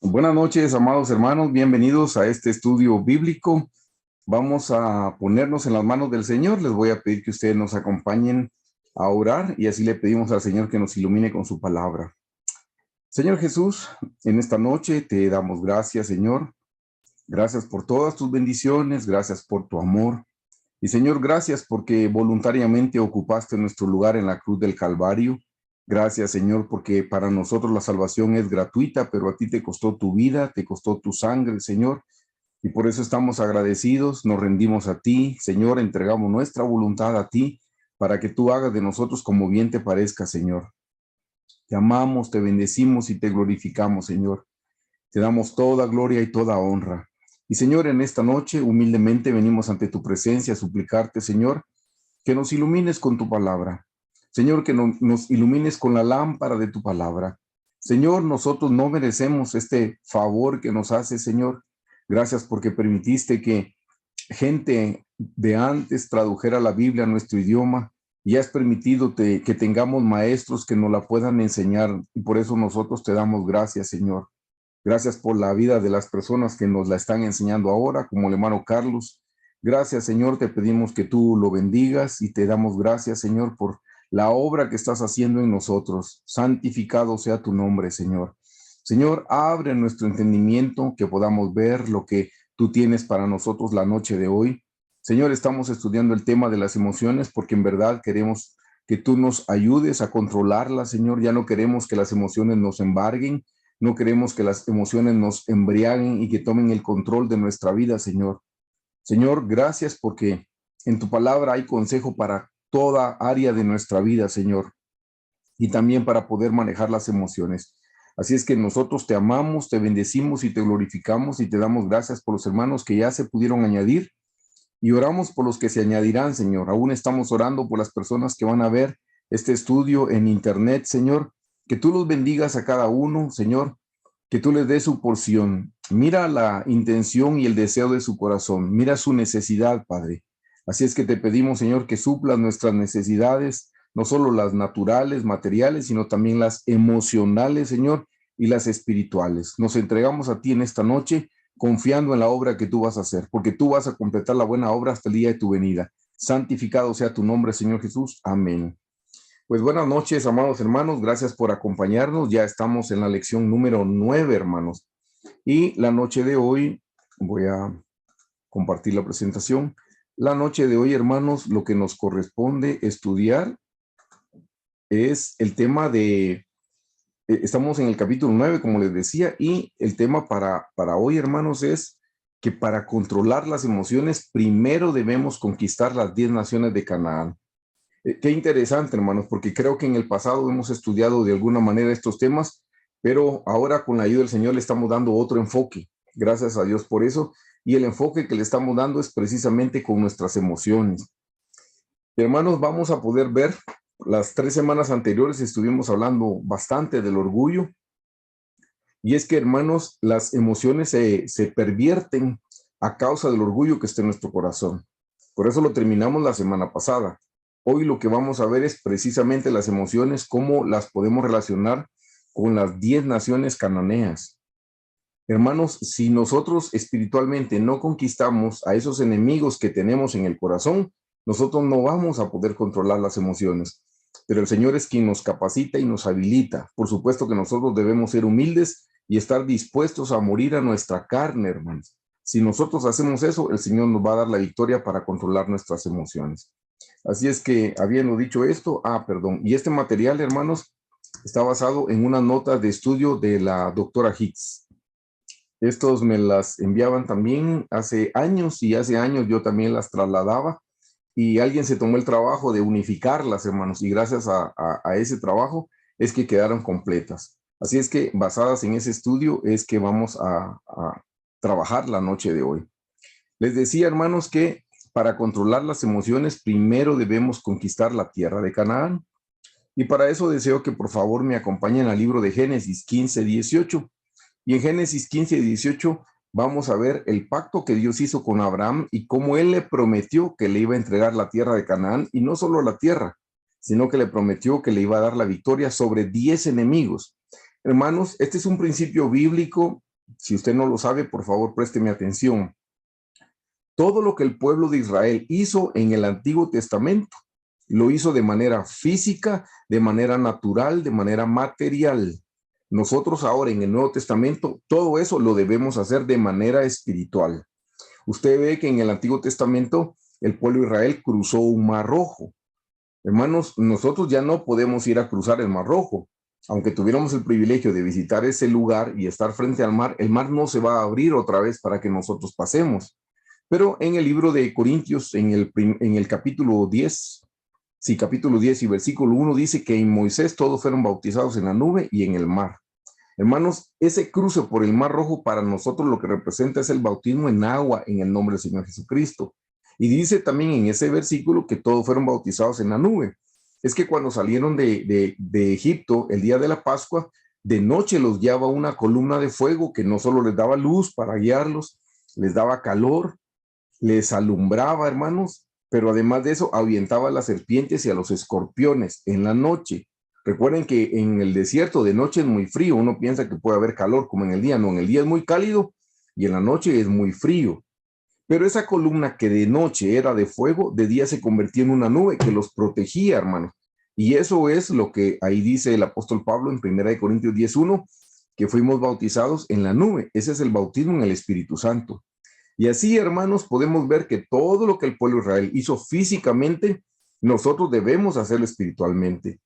Buenas noches, amados hermanos, bienvenidos a este estudio bíblico. Vamos a ponernos en las manos del Señor. Les voy a pedir que ustedes nos acompañen a orar y así le pedimos al Señor que nos ilumine con su palabra. Señor Jesús, en esta noche te damos gracias, Señor. Gracias por todas tus bendiciones, gracias por tu amor. Y Señor, gracias porque voluntariamente ocupaste nuestro lugar en la cruz del Calvario. Gracias, Señor, porque para nosotros la salvación es gratuita, pero a ti te costó tu vida, te costó tu sangre, Señor. Y por eso estamos agradecidos, nos rendimos a ti, Señor, entregamos nuestra voluntad a ti para que tú hagas de nosotros como bien te parezca, Señor. Te amamos, te bendecimos y te glorificamos, Señor. Te damos toda gloria y toda honra. Y Señor, en esta noche humildemente venimos ante tu presencia a suplicarte, Señor, que nos ilumines con tu palabra. Señor, que nos ilumines con la lámpara de tu palabra. Señor, nosotros no merecemos este favor que nos hace, Señor. Gracias porque permitiste que gente de antes tradujera la Biblia a nuestro idioma y has permitido que tengamos maestros que nos la puedan enseñar. Y por eso nosotros te damos gracias, Señor. Gracias por la vida de las personas que nos la están enseñando ahora, como el hermano Carlos. Gracias, Señor, te pedimos que tú lo bendigas y te damos gracias, Señor, por la obra que estás haciendo en nosotros. Santificado sea tu nombre, Señor. Señor, abre nuestro entendimiento, que podamos ver lo que tú tienes para nosotros la noche de hoy. Señor, estamos estudiando el tema de las emociones porque en verdad queremos que tú nos ayudes a controlarlas, Señor. Ya no queremos que las emociones nos embarguen. No queremos que las emociones nos embriaguen y que tomen el control de nuestra vida, Señor. Señor, gracias porque en tu palabra hay consejo para toda área de nuestra vida, Señor, y también para poder manejar las emociones. Así es que nosotros te amamos, te bendecimos y te glorificamos y te damos gracias por los hermanos que ya se pudieron añadir y oramos por los que se añadirán, Señor. Aún estamos orando por las personas que van a ver este estudio en internet, Señor. Que tú los bendigas a cada uno, Señor, que tú les des su porción. Mira la intención y el deseo de su corazón. Mira su necesidad, Padre. Así es que te pedimos, Señor, que suplas nuestras necesidades, no solo las naturales, materiales, sino también las emocionales, Señor, y las espirituales. Nos entregamos a ti en esta noche, confiando en la obra que tú vas a hacer, porque tú vas a completar la buena obra hasta el día de tu venida. Santificado sea tu nombre, Señor Jesús. Amén. Pues buenas noches, amados hermanos. Gracias por acompañarnos. Ya estamos en la lección número 9, hermanos. Y la noche de hoy, voy a compartir la presentación. La noche de hoy, hermanos, lo que nos corresponde estudiar es el tema de, estamos en el capítulo 9, como les decía, y el tema para hoy, hermanos, es que para controlar las emociones, primero debemos conquistar las 10 naciones de Canaán. Qué interesante, hermanos, porque creo que en el pasado hemos estudiado de alguna manera estos temas, pero ahora con la ayuda del Señor le estamos dando otro enfoque. Gracias a Dios por eso. Y el enfoque que le estamos dando es precisamente con nuestras emociones. Hermanos, vamos a poder ver, las 3 semanas anteriores estuvimos hablando bastante del orgullo. Y es que, hermanos, las emociones se pervierten a causa del orgullo que está en nuestro corazón. Por eso lo terminamos la semana pasada. Hoy lo que vamos a ver es precisamente las emociones, cómo las podemos relacionar con las 10 naciones cananeas. Hermanos, si nosotros espiritualmente no conquistamos a esos enemigos que tenemos en el corazón, nosotros no vamos a poder controlar las emociones. Pero el Señor es quien nos capacita y nos habilita. Por supuesto que nosotros debemos ser humildes y estar dispuestos a morir a nuestra carne, hermanos. Si nosotros hacemos eso, el Señor nos va a dar la victoria para controlar nuestras emociones. Así es que, habiendo dicho esto, y este material, hermanos, está basado en unas notas de estudio de la doctora Hicks. Estos me las enviaban también hace años y hace años yo también las trasladaba y alguien se tomó el trabajo de unificarlas, hermanos, y gracias a ese trabajo es que quedaron completas. Así es que basadas en ese estudio es que vamos a trabajar la noche de hoy. Les decía, hermanos, que para controlar las emociones primero debemos conquistar la tierra de Canaán. Y para eso deseo que por favor me acompañen al libro de Génesis 15:18. Y en Génesis 15:18 vamos a ver el pacto que Dios hizo con Abraham y cómo él le prometió que le iba a entregar la tierra de Canaán, y no solo la tierra, sino que le prometió que le iba a dar la victoria sobre 10 enemigos. Hermanos, este es un principio bíblico Si usted no lo sabe, por favor, présteme atención. Todo lo que el pueblo de Israel hizo en el Antiguo Testamento, lo hizo de manera física, de manera natural, de manera material. Nosotros ahora en el Nuevo Testamento, todo eso lo debemos hacer de manera espiritual. Usted ve que en el Antiguo Testamento el pueblo de Israel cruzó un mar rojo. Hermanos, nosotros ya no podemos ir a cruzar el Mar Rojo. Aunque tuviéramos el privilegio de visitar ese lugar y estar frente al mar, el mar no se va a abrir otra vez para que nosotros pasemos. Pero en el libro de Corintios, en el capítulo 10, sí, capítulo 10 y versículo 1 dice que en Moisés todos fueron bautizados en la nube y en el mar. Hermanos, ese cruce por el Mar Rojo para nosotros lo que representa es el bautismo en agua en el nombre del Señor Jesucristo. Y dice también en ese versículo que todos fueron bautizados en la nube. Es que cuando salieron de Egipto el día de la Pascua, de noche los guiaba una columna de fuego que no solo les daba luz para guiarlos, les daba calor, les alumbraba, hermanos, pero además de eso ahuyentaba a las serpientes y a los escorpiones en la noche. Recuerden que en el desierto de noche es muy frío, uno piensa que puede haber calor como en el día, no, en el día es muy cálido y en la noche es muy frío. Pero esa columna que de noche era de fuego, de día se convertía en una nube que los protegía, hermanos. Y eso es lo que ahí dice el apóstol Pablo en 1 Corintios 10:1, que fuimos bautizados en la nube. Ese es el bautismo en el Espíritu Santo. Y así, hermanos, podemos ver que todo lo que el pueblo de Israel hizo físicamente, nosotros debemos hacerlo espiritualmente.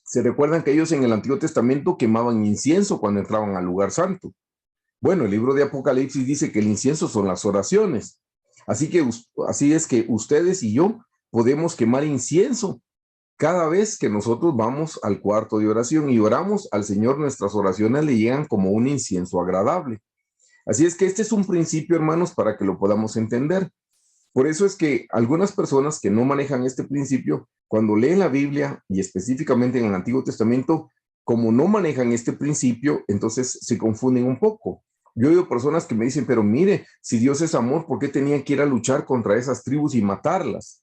Se recuerdan que ellos en el Antiguo Testamento quemaban incienso cuando entraban al lugar santo. Bueno, el libro de Apocalipsis dice que el incienso son las oraciones. Así es que ustedes y yo podemos quemar incienso cada vez que nosotros vamos al cuarto de oración y oramos al Señor, nuestras oraciones le llegan como un incienso agradable. Así es que este es un principio, hermanos, para que lo podamos entender. Por eso es que algunas personas que no manejan este principio, cuando leen la Biblia y específicamente en el Antiguo Testamento, como no manejan este principio, entonces se confunden un poco. Yo he oído personas que me dicen, pero mire, si Dios es amor, ¿por qué tenían que ir a luchar contra esas tribus y matarlas?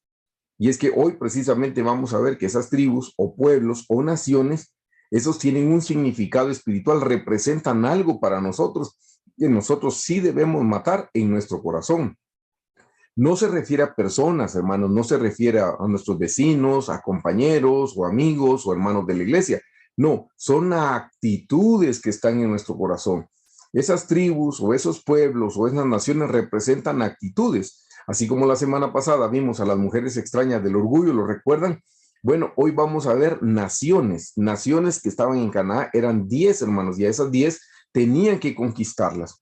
Y es que hoy precisamente vamos a ver que esas tribus o pueblos o naciones, esos tienen un significado espiritual, representan algo para nosotros que nosotros sí debemos matar en nuestro corazón. No se refiere a personas, hermanos, no se refiere a nuestros vecinos, a compañeros o amigos o hermanos de la iglesia. No, son actitudes que están en nuestro corazón. Esas tribus o esos pueblos o esas naciones representan actitudes. Así como la semana pasada vimos a las mujeres extrañas del orgullo, ¿lo recuerdan? Bueno, hoy vamos a ver naciones que estaban en Canaán, eran 10 hermanos, y a esas 10 tenían que conquistarlas.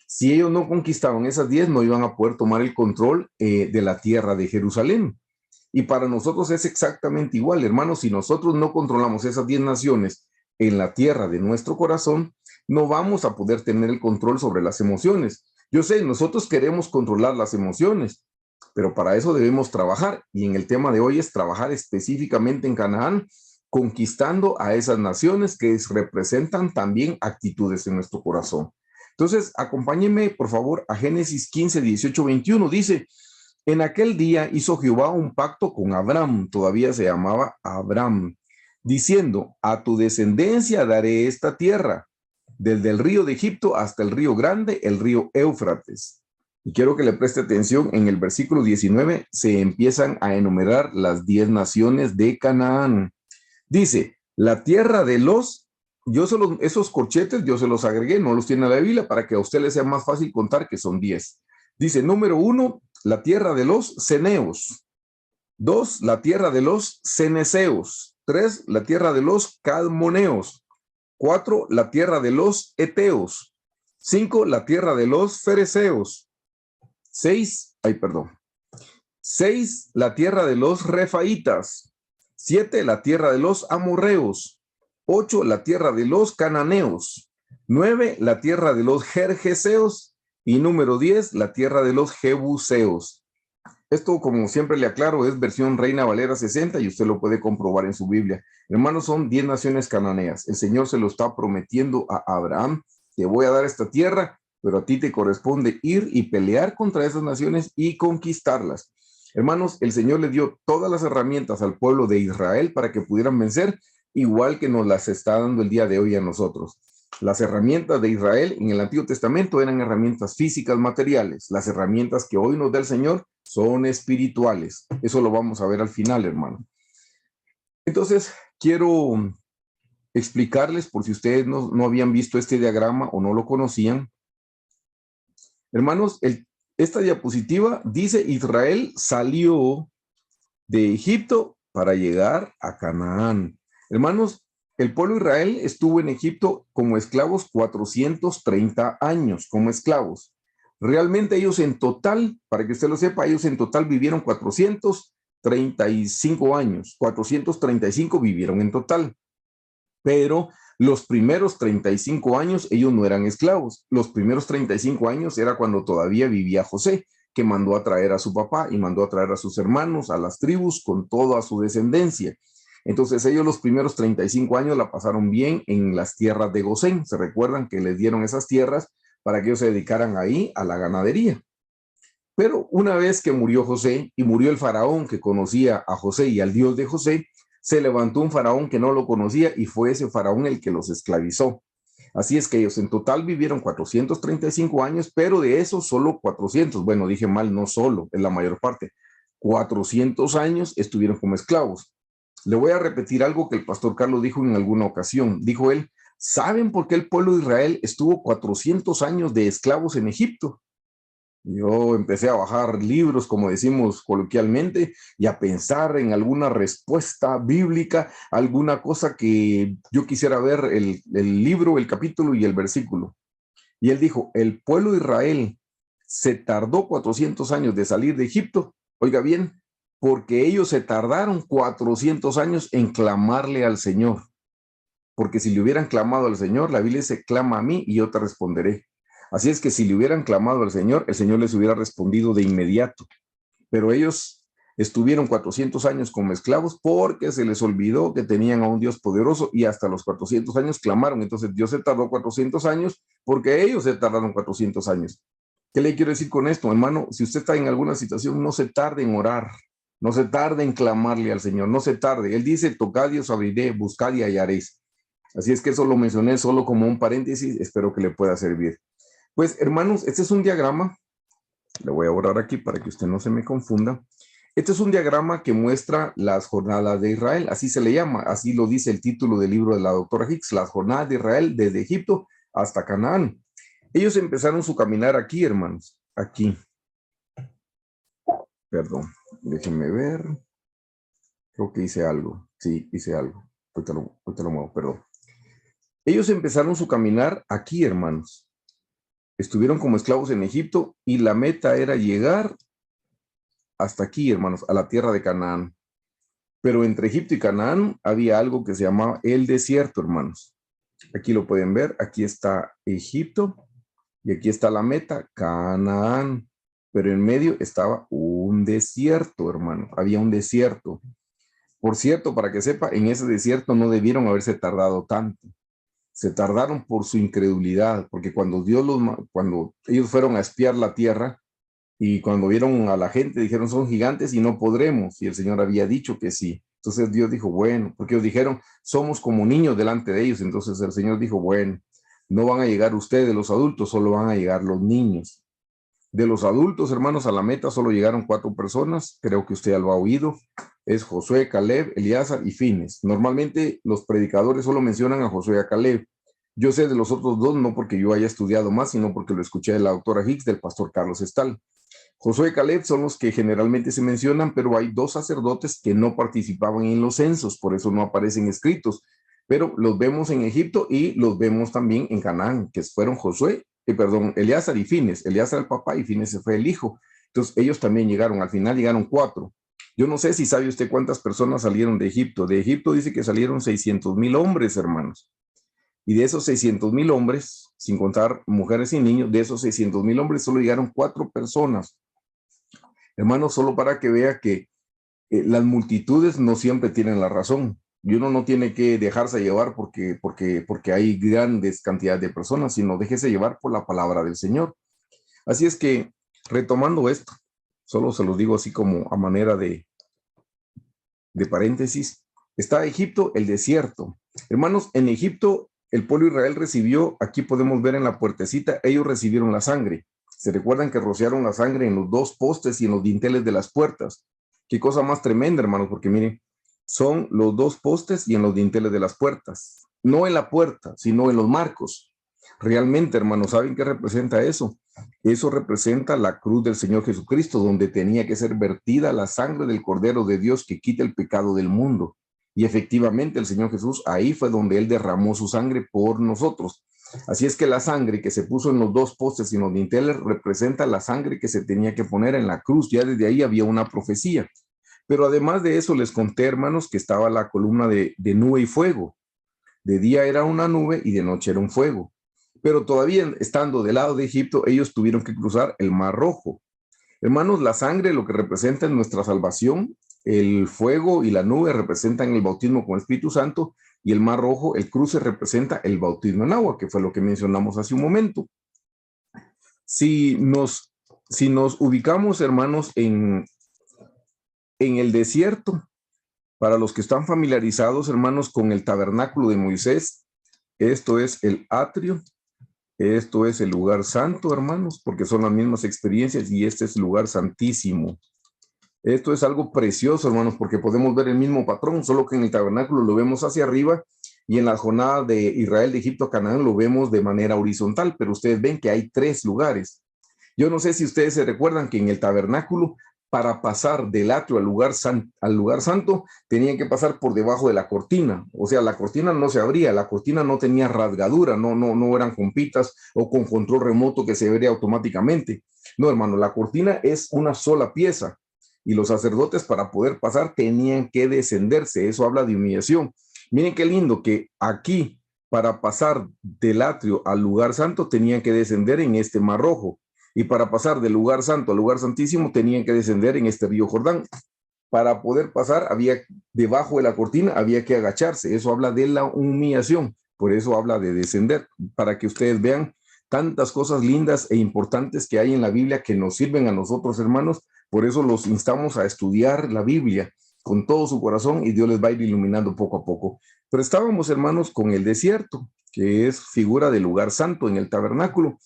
Si ellos no conquistaban esas 10, no iban a poder tomar el control de la tierra de Jerusalén. Y para nosotros es exactamente igual, hermanos, si nosotros no controlamos esas 10 naciones en la tierra de nuestro corazón, no vamos a poder tener el control sobre las emociones. Yo sé, nosotros queremos controlar las emociones, pero para eso debemos trabajar. Y en el tema de hoy es trabajar específicamente en Canaán, conquistando a esas naciones que representan también actitudes en nuestro corazón. Entonces, acompáñenme, por favor, a Génesis 15, 18, 21. Dice, en aquel día hizo Jehová un pacto con Abraham, todavía se llamaba Abraham, diciendo, a tu descendencia daré esta tierra, desde el río de Egipto hasta el río grande, el río Éufrates. Y quiero que le preste atención, en el versículo 19 se empiezan a enumerar las 10 naciones de Canaán. Dice, la tierra de los, esos corchetes yo se los agregué, no los tiene la Biblia, para que a usted le sea más fácil contar que son 10. Dice, número 1, la tierra de los ceneos. 2, la tierra de los ceneseos. 3, la tierra de los cadmoneos. 4, la tierra de los eteos. 5, la tierra de los fereceos. 6, la tierra de los refaitas. 7, la tierra de los amorreos. 8, la tierra de los cananeos. 9, la tierra de los gergeseos. Y número 10, la tierra de los jebuseos. Esto, como siempre le aclaro, es versión Reina Valera 60 y usted lo puede comprobar en su Biblia. Hermanos, son 10 naciones cananeas. El Señor se lo está prometiendo a Abraham. Te voy a dar esta tierra, pero a ti te corresponde ir y pelear contra esas naciones y conquistarlas. Hermanos, el Señor le dio todas las herramientas al pueblo de Israel para que pudieran vencer, igual que nos las está dando el día de hoy a nosotros. Las herramientas de Israel en el Antiguo Testamento eran herramientas físicas, materiales. Las herramientas que hoy nos da el Señor son espirituales. Eso lo vamos a ver al final, hermano. Entonces, quiero explicarles, por si ustedes no habían visto este diagrama o no lo conocían. Hermanos, esta diapositiva dice Israel salió de Egipto para llegar a Canaán. Hermanos, el pueblo de Israel estuvo en Egipto como esclavos 430 años, como esclavos. Realmente ellos en total, para que usted lo sepa, ellos en total vivieron 435 años. 435 vivieron en total. Pero los primeros 35 años ellos no eran esclavos. Los primeros 35 años era cuando todavía vivía José, que mandó a traer a su papá y mandó a traer a sus hermanos, a las tribus, con toda su descendencia. Entonces ellos los primeros 35 años la pasaron bien en las tierras de Gosén. Se recuerdan que les dieron esas tierras para que ellos se dedicaran ahí a la ganadería. Pero una vez que murió José y murió el faraón que conocía a José y al Dios de José, se levantó un faraón que no lo conocía y fue ese faraón el que los esclavizó. Así es que ellos en total vivieron 435 años, pero de esos solo 400, bueno, dije mal, no solo, es la mayor parte, 400 años estuvieron como esclavos. Le voy a repetir algo que el pastor Carlos dijo en alguna ocasión. Dijo él, ¿saben por qué el pueblo de Israel estuvo 400 años de esclavos en Egipto? Yo empecé a bajar libros, como decimos coloquialmente, y a pensar en alguna respuesta bíblica, alguna cosa que yo quisiera ver, el libro, el capítulo y el versículo. Y él dijo, el pueblo de Israel se tardó 400 años de salir de Egipto, oiga bien, porque ellos se tardaron 400 años en clamarle al Señor. Porque si le hubieran clamado al Señor, la Biblia dice, clama a mí y yo te responderé. Así es que si le hubieran clamado al Señor, el Señor les hubiera respondido de inmediato. Pero ellos estuvieron 400 años como esclavos porque se les olvidó que tenían a un Dios poderoso y hasta los 400 años clamaron. Entonces Dios se tardó 400 años porque ellos se tardaron 400 años. ¿Qué le quiero decir con esto, hermano? Si usted está en alguna situación, no se tarde en orar, no se tarde en clamarle al Señor, no se tarde. Él dice, tocad y os abriré, buscad y hallaréis. Así es que eso lo mencioné solo como un paréntesis, espero que le pueda servir. Pues hermanos, este es un diagrama, le voy a borrar aquí para que usted no se me confunda. Este es un diagrama que muestra las jornadas de Israel, así se le llama, así lo dice el título del libro de la doctora Hicks, las jornadas de Israel desde Egipto hasta Canaán. Ellos empezaron su caminar aquí, hermanos, aquí. Perdón, déjenme ver. Creo que hice algo, sí, hice algo. Ahorita lo muevo, perdón. Ellos empezaron su caminar aquí, hermanos. Estuvieron como esclavos en Egipto y la meta era llegar hasta aquí, hermanos, a la tierra de Canaán. Pero entre Egipto y Canaán había algo que se llamaba el desierto, hermanos. Aquí lo pueden ver, aquí está Egipto y aquí está la meta, Canaán. Pero en medio estaba un desierto, hermano. Había un desierto. Por cierto, para que sepa, en ese desierto no debieron haberse tardado tanto. Se tardaron por su incredulidad, porque cuando ellos fueron a espiar la tierra y cuando vieron a la gente dijeron son gigantes y no podremos, y el Señor había dicho que sí. Entonces Dios dijo, bueno, porque ellos dijeron, somos como niños delante de ellos. Entonces el Señor dijo, bueno, no van a llegar ustedes los adultos, solo van a llegar los niños. De los adultos, hermanos, a la meta solo llegaron 4 personas, creo que usted ya lo ha oído, es Josué, Caleb, Elíasar y Fines. Normalmente los predicadores solo mencionan a Josué y a Caleb. Yo sé de los otros 2, no porque yo haya estudiado más, sino porque lo escuché de la doctora Hicks, del pastor Carlos Estal. Josué y Caleb son los que generalmente se mencionan, pero hay 2 sacerdotes que no participaban en los censos, por eso no aparecen escritos, pero los vemos en Egipto y los vemos también en Canaán, que fueron Elíasar y Fines. Elíasar el papá y Fines fue el hijo. Entonces ellos también llegaron, al final llegaron 4. Yo no sé si sabe usted cuántas personas salieron de Egipto. De Egipto dice que salieron 600,000 hombres, hermanos. Y de esos 600,000 hombres, sin contar mujeres y niños, de esos 600,000 hombres solo llegaron 4 personas. Hermanos, solo para que vea que las multitudes no siempre tienen la razón. Y uno no tiene que dejarse llevar porque hay grandes cantidades de personas, sino déjese llevar por la palabra del Señor. Así es que, retomando esto, solo se los digo así como a manera de paréntesis, está Egipto, el desierto. Hermanos, en Egipto el pueblo de Israel recibió, aquí podemos ver en la puertecita, ellos recibieron la sangre. Se recuerdan que rociaron la sangre en los dos postes y en los dinteles de las puertas. Qué cosa más tremenda, hermanos, porque miren, son los dos postes y en los dinteles de las puertas. No en la puerta, sino en los marcos. Realmente, hermanos, ¿saben qué representa eso? Eso representa la cruz del Señor Jesucristo, donde tenía que ser vertida la sangre del Cordero de Dios que quita el pecado del mundo. Y efectivamente el Señor Jesús, ahí fue donde Él derramó su sangre por nosotros. Así es que la sangre que se puso en los dos postes y en los dinteles representa la sangre que se tenía que poner en la cruz. Ya desde ahí había una profecía. Pero además de eso les conté, hermanos, que estaba la columna de nube y fuego. De día era una nube y de noche era un fuego. Pero todavía estando del lado de Egipto, ellos tuvieron que cruzar el Mar Rojo. Hermanos, la sangre lo que representa es nuestra salvación, el fuego y la nube representan el bautismo con el Espíritu Santo y el Mar Rojo, el cruce representa el bautismo en agua, que fue lo que mencionamos hace un momento. Si nos, si nos ubicamos, hermanos, en el desierto, para los que están familiarizados, hermanos, con el tabernáculo de Moisés, esto es el atrio, esto es el lugar santo, hermanos, porque son las mismas experiencias y este es el lugar santísimo. Esto es algo precioso, hermanos, porque podemos ver el mismo patrón, solo que en el tabernáculo lo vemos hacia arriba y en la jornada de Israel de Egipto a Canaán lo vemos de manera horizontal, pero ustedes ven que hay tres lugares. Yo no sé si ustedes se recuerdan que en el tabernáculo, para pasar del atrio al lugar santo, tenían que pasar por debajo de la cortina. O sea, la cortina no se abría, la cortina no tenía rasgadura, no eran compitas o con control remoto que se abría automáticamente. No, hermano, la cortina es una sola pieza y los sacerdotes para poder pasar tenían que descenderse. Eso habla de humillación. Miren qué lindo que aquí, para pasar del atrio al lugar santo, tenían que descender en este Mar Rojo. Y para pasar del lugar santo al lugar santísimo tenían que descender en este río Jordán. Para poder pasar, debajo de la cortina había que agacharse. Eso habla de la humillación. Por eso habla de descender, para que ustedes vean tantas cosas lindas e importantes que hay en la Biblia que nos sirven a nosotros, hermanos. Por eso los instamos a estudiar la Biblia con todo su corazón y Dios les va a ir iluminando poco a poco. Pero estábamos, hermanos, con el desierto, que es figura del lugar santo en el tabernáculo.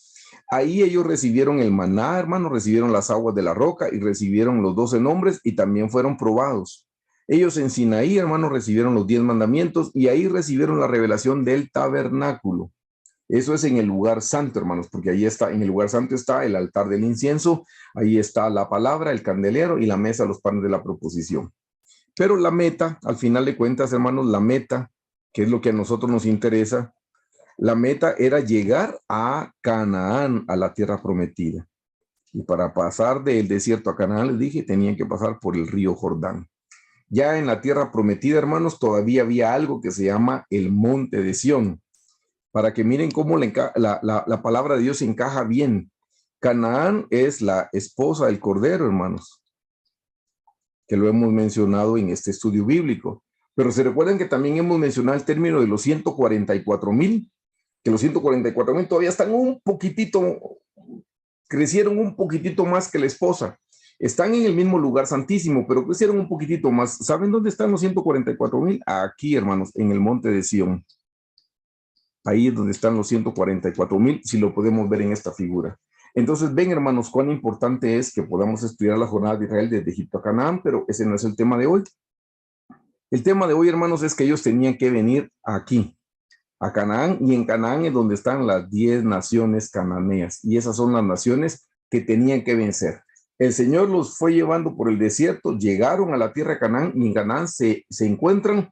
Ahí ellos recibieron el maná, hermano, recibieron las aguas de la roca y recibieron los 12 nombres y también fueron probados. Ellos en Sinaí, hermano, recibieron los 10 mandamientos y ahí recibieron la revelación del tabernáculo. Eso es en el lugar santo, hermanos, porque ahí está, en el lugar santo está el altar del incienso, ahí está la palabra, el candelero y la mesa, los panes de la proposición. Pero la meta, al final de cuentas, hermanos, la meta, que es lo que a nosotros nos interesa, la meta era llegar a Canaán, a la tierra prometida. Y para pasar del desierto a Canaán, les dije, tenían que pasar por el río Jordán. Ya en la tierra prometida, hermanos, todavía había algo que se llama el monte de Sión. Para que miren cómo la palabra de Dios encaja bien. Canaán es la esposa del Cordero, hermanos, que lo hemos mencionado en este estudio bíblico. Pero se recuerdan que también hemos mencionado el término de los 144,000, que los 144,000 todavía están un poquitito, crecieron un poquitito más que la esposa. Están en el mismo lugar santísimo, pero crecieron un poquitito más. ¿Saben dónde están los 144,000? Aquí, hermanos, en el monte de Sión. Ahí es donde están los 144,000, si lo podemos ver en esta figura. Entonces, ven, hermanos, cuán importante es que podamos estudiar la jornada de Israel desde Egipto a Canaán, pero ese no es el tema de hoy. El tema de hoy, hermanos, es que ellos tenían que venir aquí, a Canaán, y en Canaán es donde están las 10 naciones cananeas, y esas son las naciones que tenían que vencer. El Señor los fue llevando por el desierto, llegaron a la tierra de Canaán, y en Canaán se encuentran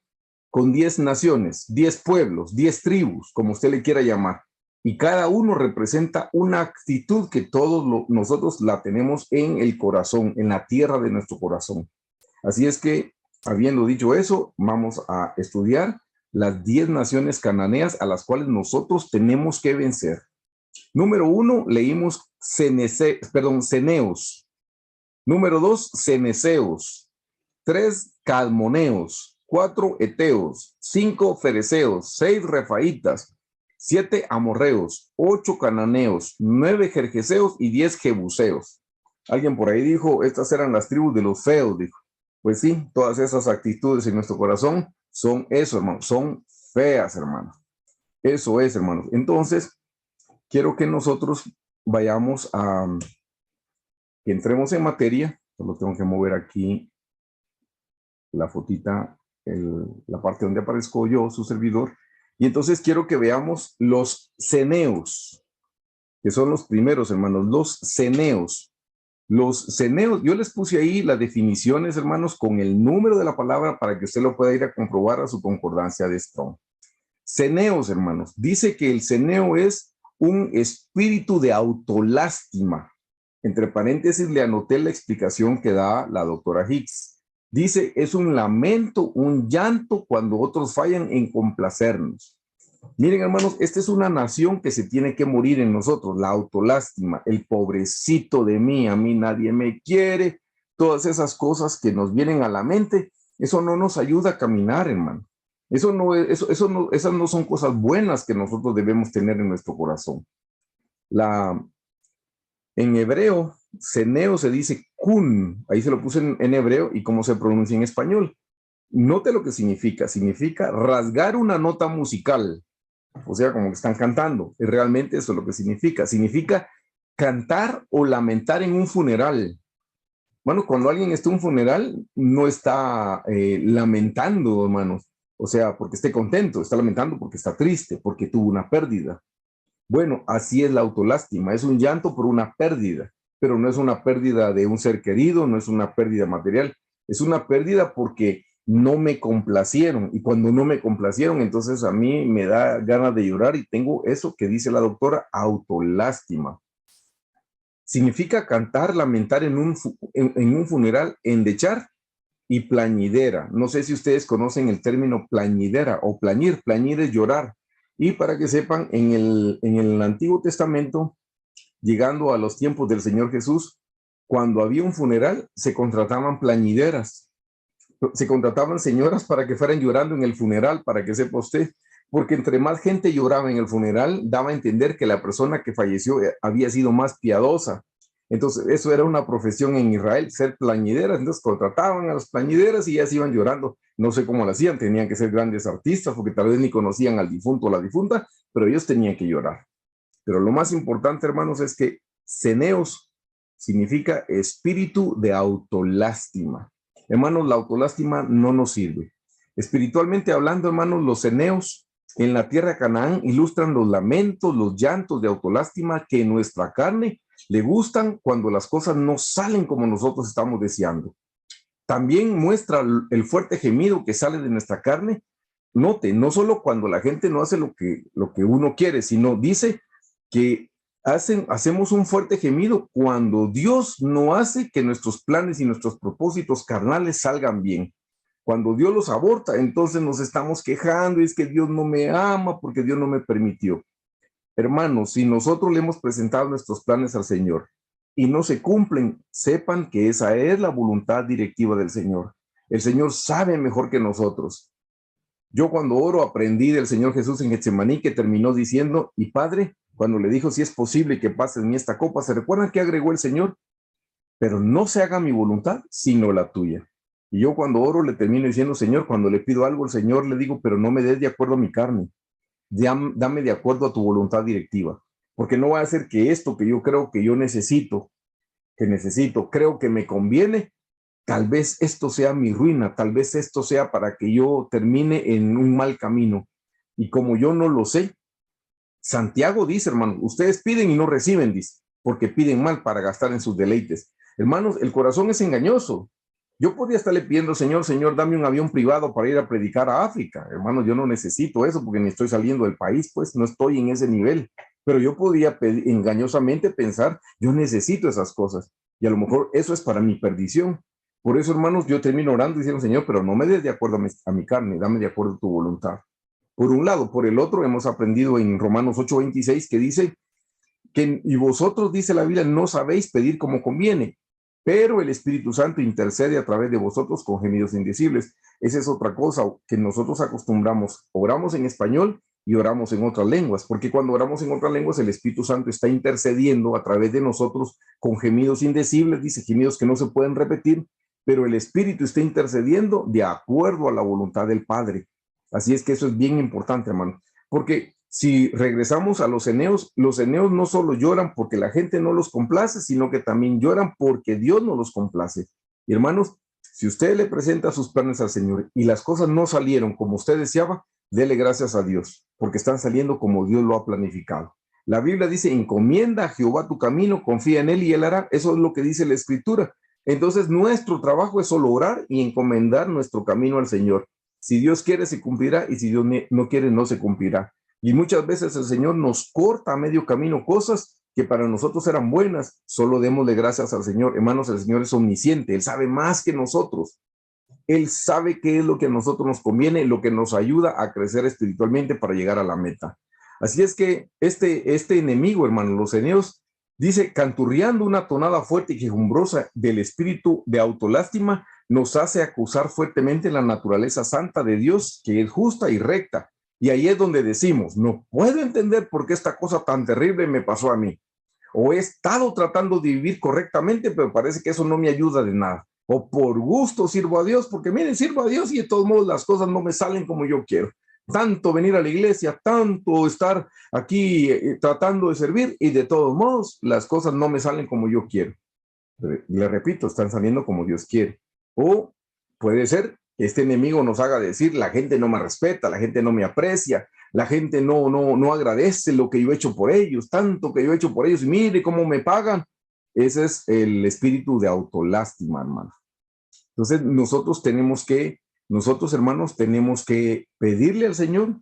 con 10 naciones, 10 pueblos, 10 tribus, como usted le quiera llamar, y cada uno representa una actitud que todos nosotros la tenemos en el corazón, en la tierra de nuestro corazón. Así es que, habiendo dicho eso, vamos a estudiar las 10 naciones cananeas a las cuales nosotros tenemos que vencer. Número 1, leímos ceneos. Número 2, ceneseos. 3, calmoneos. 4, eteos. 5, fereceos. 6, refaitas. 7, amorreos. 8, cananeos. 9, jerjeseos y 10, jebuseos. Alguien por ahí dijo, estas eran las tribus de los feos, dijo. Pues sí, todas esas actitudes en nuestro corazón son eso, hermano, son feas, hermano. Eso es, hermanos. Entonces, quiero que nosotros vayamos que entremos en materia. Solo tengo que mover aquí la fotita, la parte donde aparezco yo, su servidor. Y entonces quiero que veamos los ceneos, que son los primeros, hermanos, los ceneos. Los ceneos, yo les puse ahí las definiciones, hermanos, con el número de la palabra para que usted lo pueda ir a comprobar a su concordancia de Strong. Ceneos, hermanos, dice que el ceneo es un espíritu de autolástima. Entre paréntesis le anoté la explicación que da la doctora Hicks. Dice, es un lamento, un llanto cuando otros fallan en complacernos. Miren, hermanos, esta es una nación que se tiene que morir en nosotros, la autolástima, el pobrecito de mí, a mí nadie me quiere, todas esas cosas que nos vienen a la mente, eso no nos ayuda a caminar, hermano. Esas no son cosas buenas que nosotros debemos tener en nuestro corazón. En hebreo, ceneo se dice kun, ahí se lo puse en hebreo y cómo se pronuncia en español. Note lo que significa rasgar una nota musical, o sea, como que están cantando. Y realmente eso es lo que significa cantar o lamentar en un funeral. Bueno, cuando alguien está en un funeral, no está lamentando, hermanos, o sea, porque esté contento, está lamentando porque está triste, porque tuvo una pérdida. Bueno, así es la autolástima, es un llanto por una pérdida, pero no es una pérdida de un ser querido, no es una pérdida material, es una pérdida porque no me complacieron, y cuando no me complacieron, entonces a mí me da ganas de llorar y tengo eso que dice la doctora, autolástima. Significa cantar, lamentar en un funeral, endechar y plañidera. No sé si ustedes conocen el término plañidera o plañir. Plañir es llorar. Y para que sepan, en el Antiguo Testamento, llegando a los tiempos del Señor Jesús, cuando había un funeral, se contrataban plañideras. Se contrataban señoras para que fueran llorando en el funeral, para que sepa usted, porque entre más gente lloraba en el funeral, daba a entender que la persona que falleció había sido más piadosa. Entonces, eso era una profesión en Israel, ser plañideras. Entonces, contrataban a las plañideras y ya se iban llorando. No sé cómo lo hacían, tenían que ser grandes artistas, porque tal vez ni conocían al difunto o la difunta, pero ellos tenían que llorar. Pero lo más importante, hermanos, es que ceneos significa espíritu de autolástima. Hermanos, la autolástima no nos sirve. Espiritualmente hablando, hermanos, los ceneos en la tierra de Canaán ilustran los lamentos, los llantos de autolástima que en nuestra carne le gustan cuando las cosas no salen como nosotros estamos deseando. También muestra el fuerte gemido que sale de nuestra carne. Note, no solo cuando la gente no hace lo que uno quiere, sino dice que hacemos un fuerte gemido cuando Dios no hace que nuestros planes y nuestros propósitos carnales salgan bien. Cuando Dios los aborta, entonces nos estamos quejando y es que Dios no me ama porque Dios no me permitió. Hermanos, si nosotros le hemos presentado nuestros planes al Señor y no se cumplen, sepan que esa es la voluntad directiva del Señor. El Señor sabe mejor que nosotros. Yo cuando oro aprendí del Señor Jesús en Getsemaní, que terminó diciendo, y Padre, cuando le dijo si es posible que pase en mí esta copa, ¿se recuerdan que agregó el Señor? Pero no se haga mi voluntad, sino la tuya. Y yo cuando oro le termino diciendo, Señor, cuando le pido algo al Señor, le digo, pero no me des de acuerdo a mi carne, dame de acuerdo a tu voluntad directiva, porque no va a ser que esto que yo creo que yo necesito, creo que me conviene, tal vez esto sea mi ruina, tal vez esto sea para que yo termine en un mal camino. Y como yo no lo sé, Santiago dice, hermano, ustedes piden y no reciben, dice, porque piden mal para gastar en sus deleites. Hermanos, el corazón es engañoso. Yo podría estarle pidiendo, Señor, dame un avión privado para ir a predicar a África. Hermanos, yo no necesito eso porque ni estoy saliendo del país, pues no estoy en ese nivel. Pero yo podría engañosamente pensar, yo necesito esas cosas. Y a lo mejor eso es para mi perdición. Por eso, hermanos, yo termino orando y diciendo, Señor, pero no me des de acuerdo a mi carne, dame de acuerdo a tu voluntad. Por un lado, por el otro, hemos aprendido en Romanos 8:26 que dice que, y vosotros, dice la Biblia, no sabéis pedir como conviene, pero el Espíritu Santo intercede a través de vosotros con gemidos indecibles. Esa es otra cosa que nosotros acostumbramos. Oramos en español y oramos en otras lenguas, porque cuando oramos en otras lenguas, el Espíritu Santo está intercediendo a través de nosotros con gemidos indecibles, dice gemidos que no se pueden repetir, pero el Espíritu está intercediendo de acuerdo a la voluntad del Padre. Así es que eso es bien importante, hermano, porque Si regresamos a los eneos no solo lloran porque la gente no los complace, sino que también lloran porque Dios no los complace. Y hermanos, si usted le presenta sus planes al Señor y las cosas no salieron como usted deseaba, dele gracias a Dios, porque están saliendo como Dios lo ha planificado. La Biblia dice, encomienda a Jehová tu camino, confía en Él y Él hará. Eso es lo que dice la Escritura. Entonces, nuestro trabajo es solo orar y encomendar nuestro camino al Señor. Si Dios quiere, se cumplirá, y si Dios no quiere, no se cumplirá. Y muchas veces el Señor nos corta a medio camino cosas que para nosotros eran buenas. Solo démosle gracias al Señor. Hermanos, el Señor es omnisciente. Él sabe más que nosotros. Él sabe qué es lo que a nosotros nos conviene, lo que nos ayuda a crecer espiritualmente para llegar a la meta. Así es que este enemigo, hermano, los eneos, dice, canturreando una tonada fuerte y quejumbrosa del espíritu de autolástima, nos hace acusar fuertemente la naturaleza santa de Dios, que es justa y recta. Y ahí es donde decimos, no puedo entender por qué esta cosa tan terrible me pasó a mí. O he estado tratando de vivir correctamente, pero parece que eso no me ayuda de nada. O por gusto sirvo a Dios, porque miren, sirvo a Dios y de todos modos las cosas no me salen como yo quiero. Tanto venir a la iglesia, tanto estar aquí tratando de servir y de todos modos las cosas no me salen como yo quiero. Le repito, están saliendo como Dios quiere. O puede ser que este enemigo nos haga decir, la gente no me respeta, la gente no me aprecia, la gente no agradece lo que yo he hecho por ellos, tanto que yo he hecho por ellos, y mire cómo me pagan. Ese es el espíritu de autolástima, hermano. Entonces nosotros hermanos tenemos que pedirle al Señor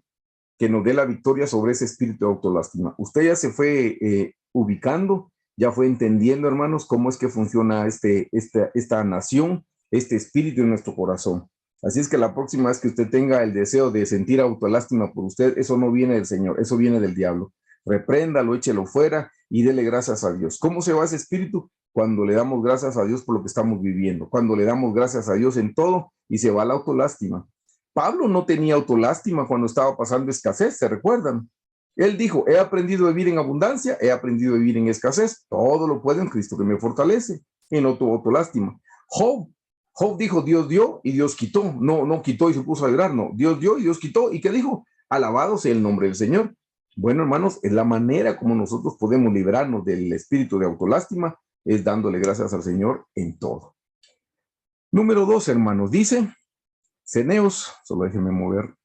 que nos dé la victoria sobre ese espíritu de autolástima. Usted ya se fue ubicando, ya fue entendiendo, hermanos, cómo es que funciona esta nación, este espíritu en nuestro corazón. Así es que la próxima vez que usted tenga el deseo de sentir autolástima por usted, eso no viene del Señor, eso viene del diablo. Repréndalo, échelo fuera y dele gracias a Dios. ¿Cómo se va ese espíritu? Cuando le damos gracias a Dios por lo que estamos viviendo, cuando le damos gracias a Dios en todo y se va la autolástima. Pablo no tenía autolástima cuando estaba pasando escasez, ¿se recuerdan? Él dijo, he aprendido a vivir en abundancia, he aprendido a vivir en escasez, todo lo puedo en Cristo que me fortalece, y no tuvo autolástima. Job dijo, Dios dio y Dios quitó, no quitó y se puso a llorar, no, Dios dio y Dios quitó, ¿y qué dijo? Alabado sea el nombre del Señor. Bueno, hermanos, es la manera como nosotros podemos librarnos del espíritu de autolástima, es dándole gracias al Señor en todo. Número 2, hermanos, dice, ceneos, solo déjenme mover.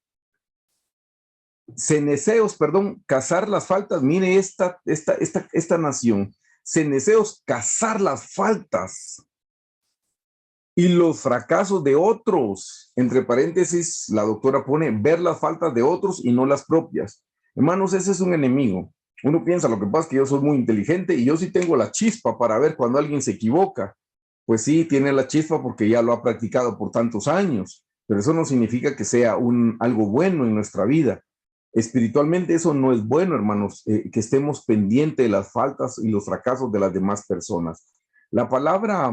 Ceneseos, perdón, cazar las faltas. Mire esta nación. Ceneseos, cazar las faltas y los fracasos de otros. Entre paréntesis, la doctora pone ver las faltas de otros y no las propias. Hermanos, ese es un enemigo. Uno piensa, lo que pasa es que yo soy muy inteligente y yo sí tengo la chispa para ver cuando alguien se equivoca. Pues sí, tiene la chispa porque ya lo ha practicado por tantos años, pero eso no significa que sea algo bueno en nuestra vida. Espiritualmente eso no es bueno, hermanos, que estemos pendientes de las faltas y los fracasos de las demás personas. La palabra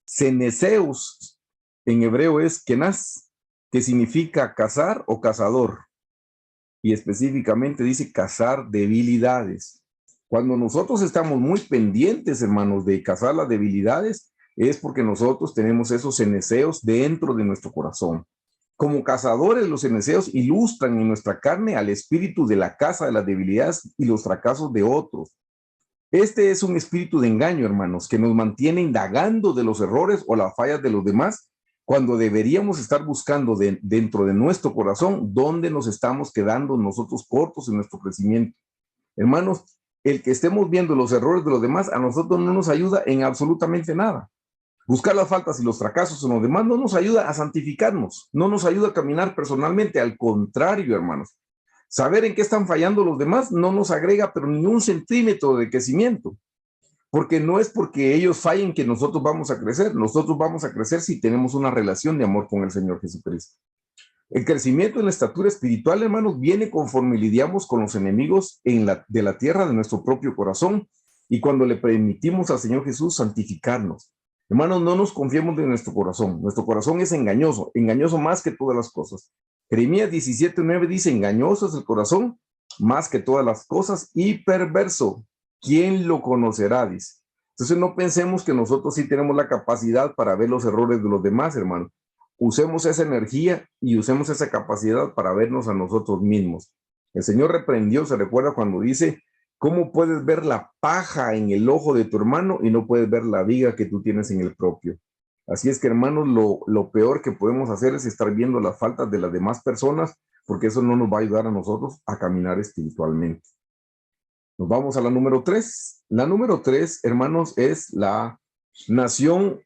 ceneseus en hebreo es kenaz, que significa cazar o cazador. Y específicamente dice cazar debilidades. Cuando nosotros estamos muy pendientes, hermanos, de cazar las debilidades, es porque nosotros tenemos esos ceneseos dentro de nuestro corazón. Como cazadores, los ceneseos ilustran en nuestra carne al espíritu de la caza de las debilidades y los fracasos de otros. Este es un espíritu de engaño, hermanos, que nos mantiene indagando de los errores o las fallas de los demás, cuando deberíamos estar buscando dentro de nuestro corazón dónde nos estamos quedando nosotros cortos en nuestro crecimiento. Hermanos, el que estemos viendo los errores de los demás a nosotros no nos ayuda en absolutamente nada. Buscar las faltas y los fracasos en los demás no nos ayuda a santificarnos, no nos ayuda a caminar personalmente, al contrario, hermanos. Saber en qué están fallando los demás no nos agrega pero ni un centímetro de crecimiento, porque no es porque ellos fallen que nosotros vamos a crecer si tenemos una relación de amor con el Señor Jesucristo. El crecimiento en la estatura espiritual, hermanos, viene conforme lidiamos con los enemigos de la tierra de nuestro propio corazón y cuando le permitimos al Señor Jesús santificarnos. Hermanos, no nos confiemos de nuestro corazón. Nuestro corazón es engañoso, engañoso más que todas las cosas. Jeremías 17:9 dice, engañoso es el corazón más que todas las cosas y perverso. ¿Quién lo conocerá? Dice. Entonces no pensemos que nosotros sí tenemos la capacidad para ver los errores de los demás, hermano. Usemos esa energía y usemos esa capacidad para vernos a nosotros mismos. El Señor reprendió, se recuerda cuando dice, ¿cómo puedes ver la paja en el ojo de tu hermano y no puedes ver la viga que tú tienes en el propio? Así es que, hermanos, lo peor que podemos hacer es estar viendo las faltas de las demás personas, porque eso no nos va a ayudar a nosotros a caminar espiritualmente. Nos vamos a la número 3. La número 3, hermanos, es la nación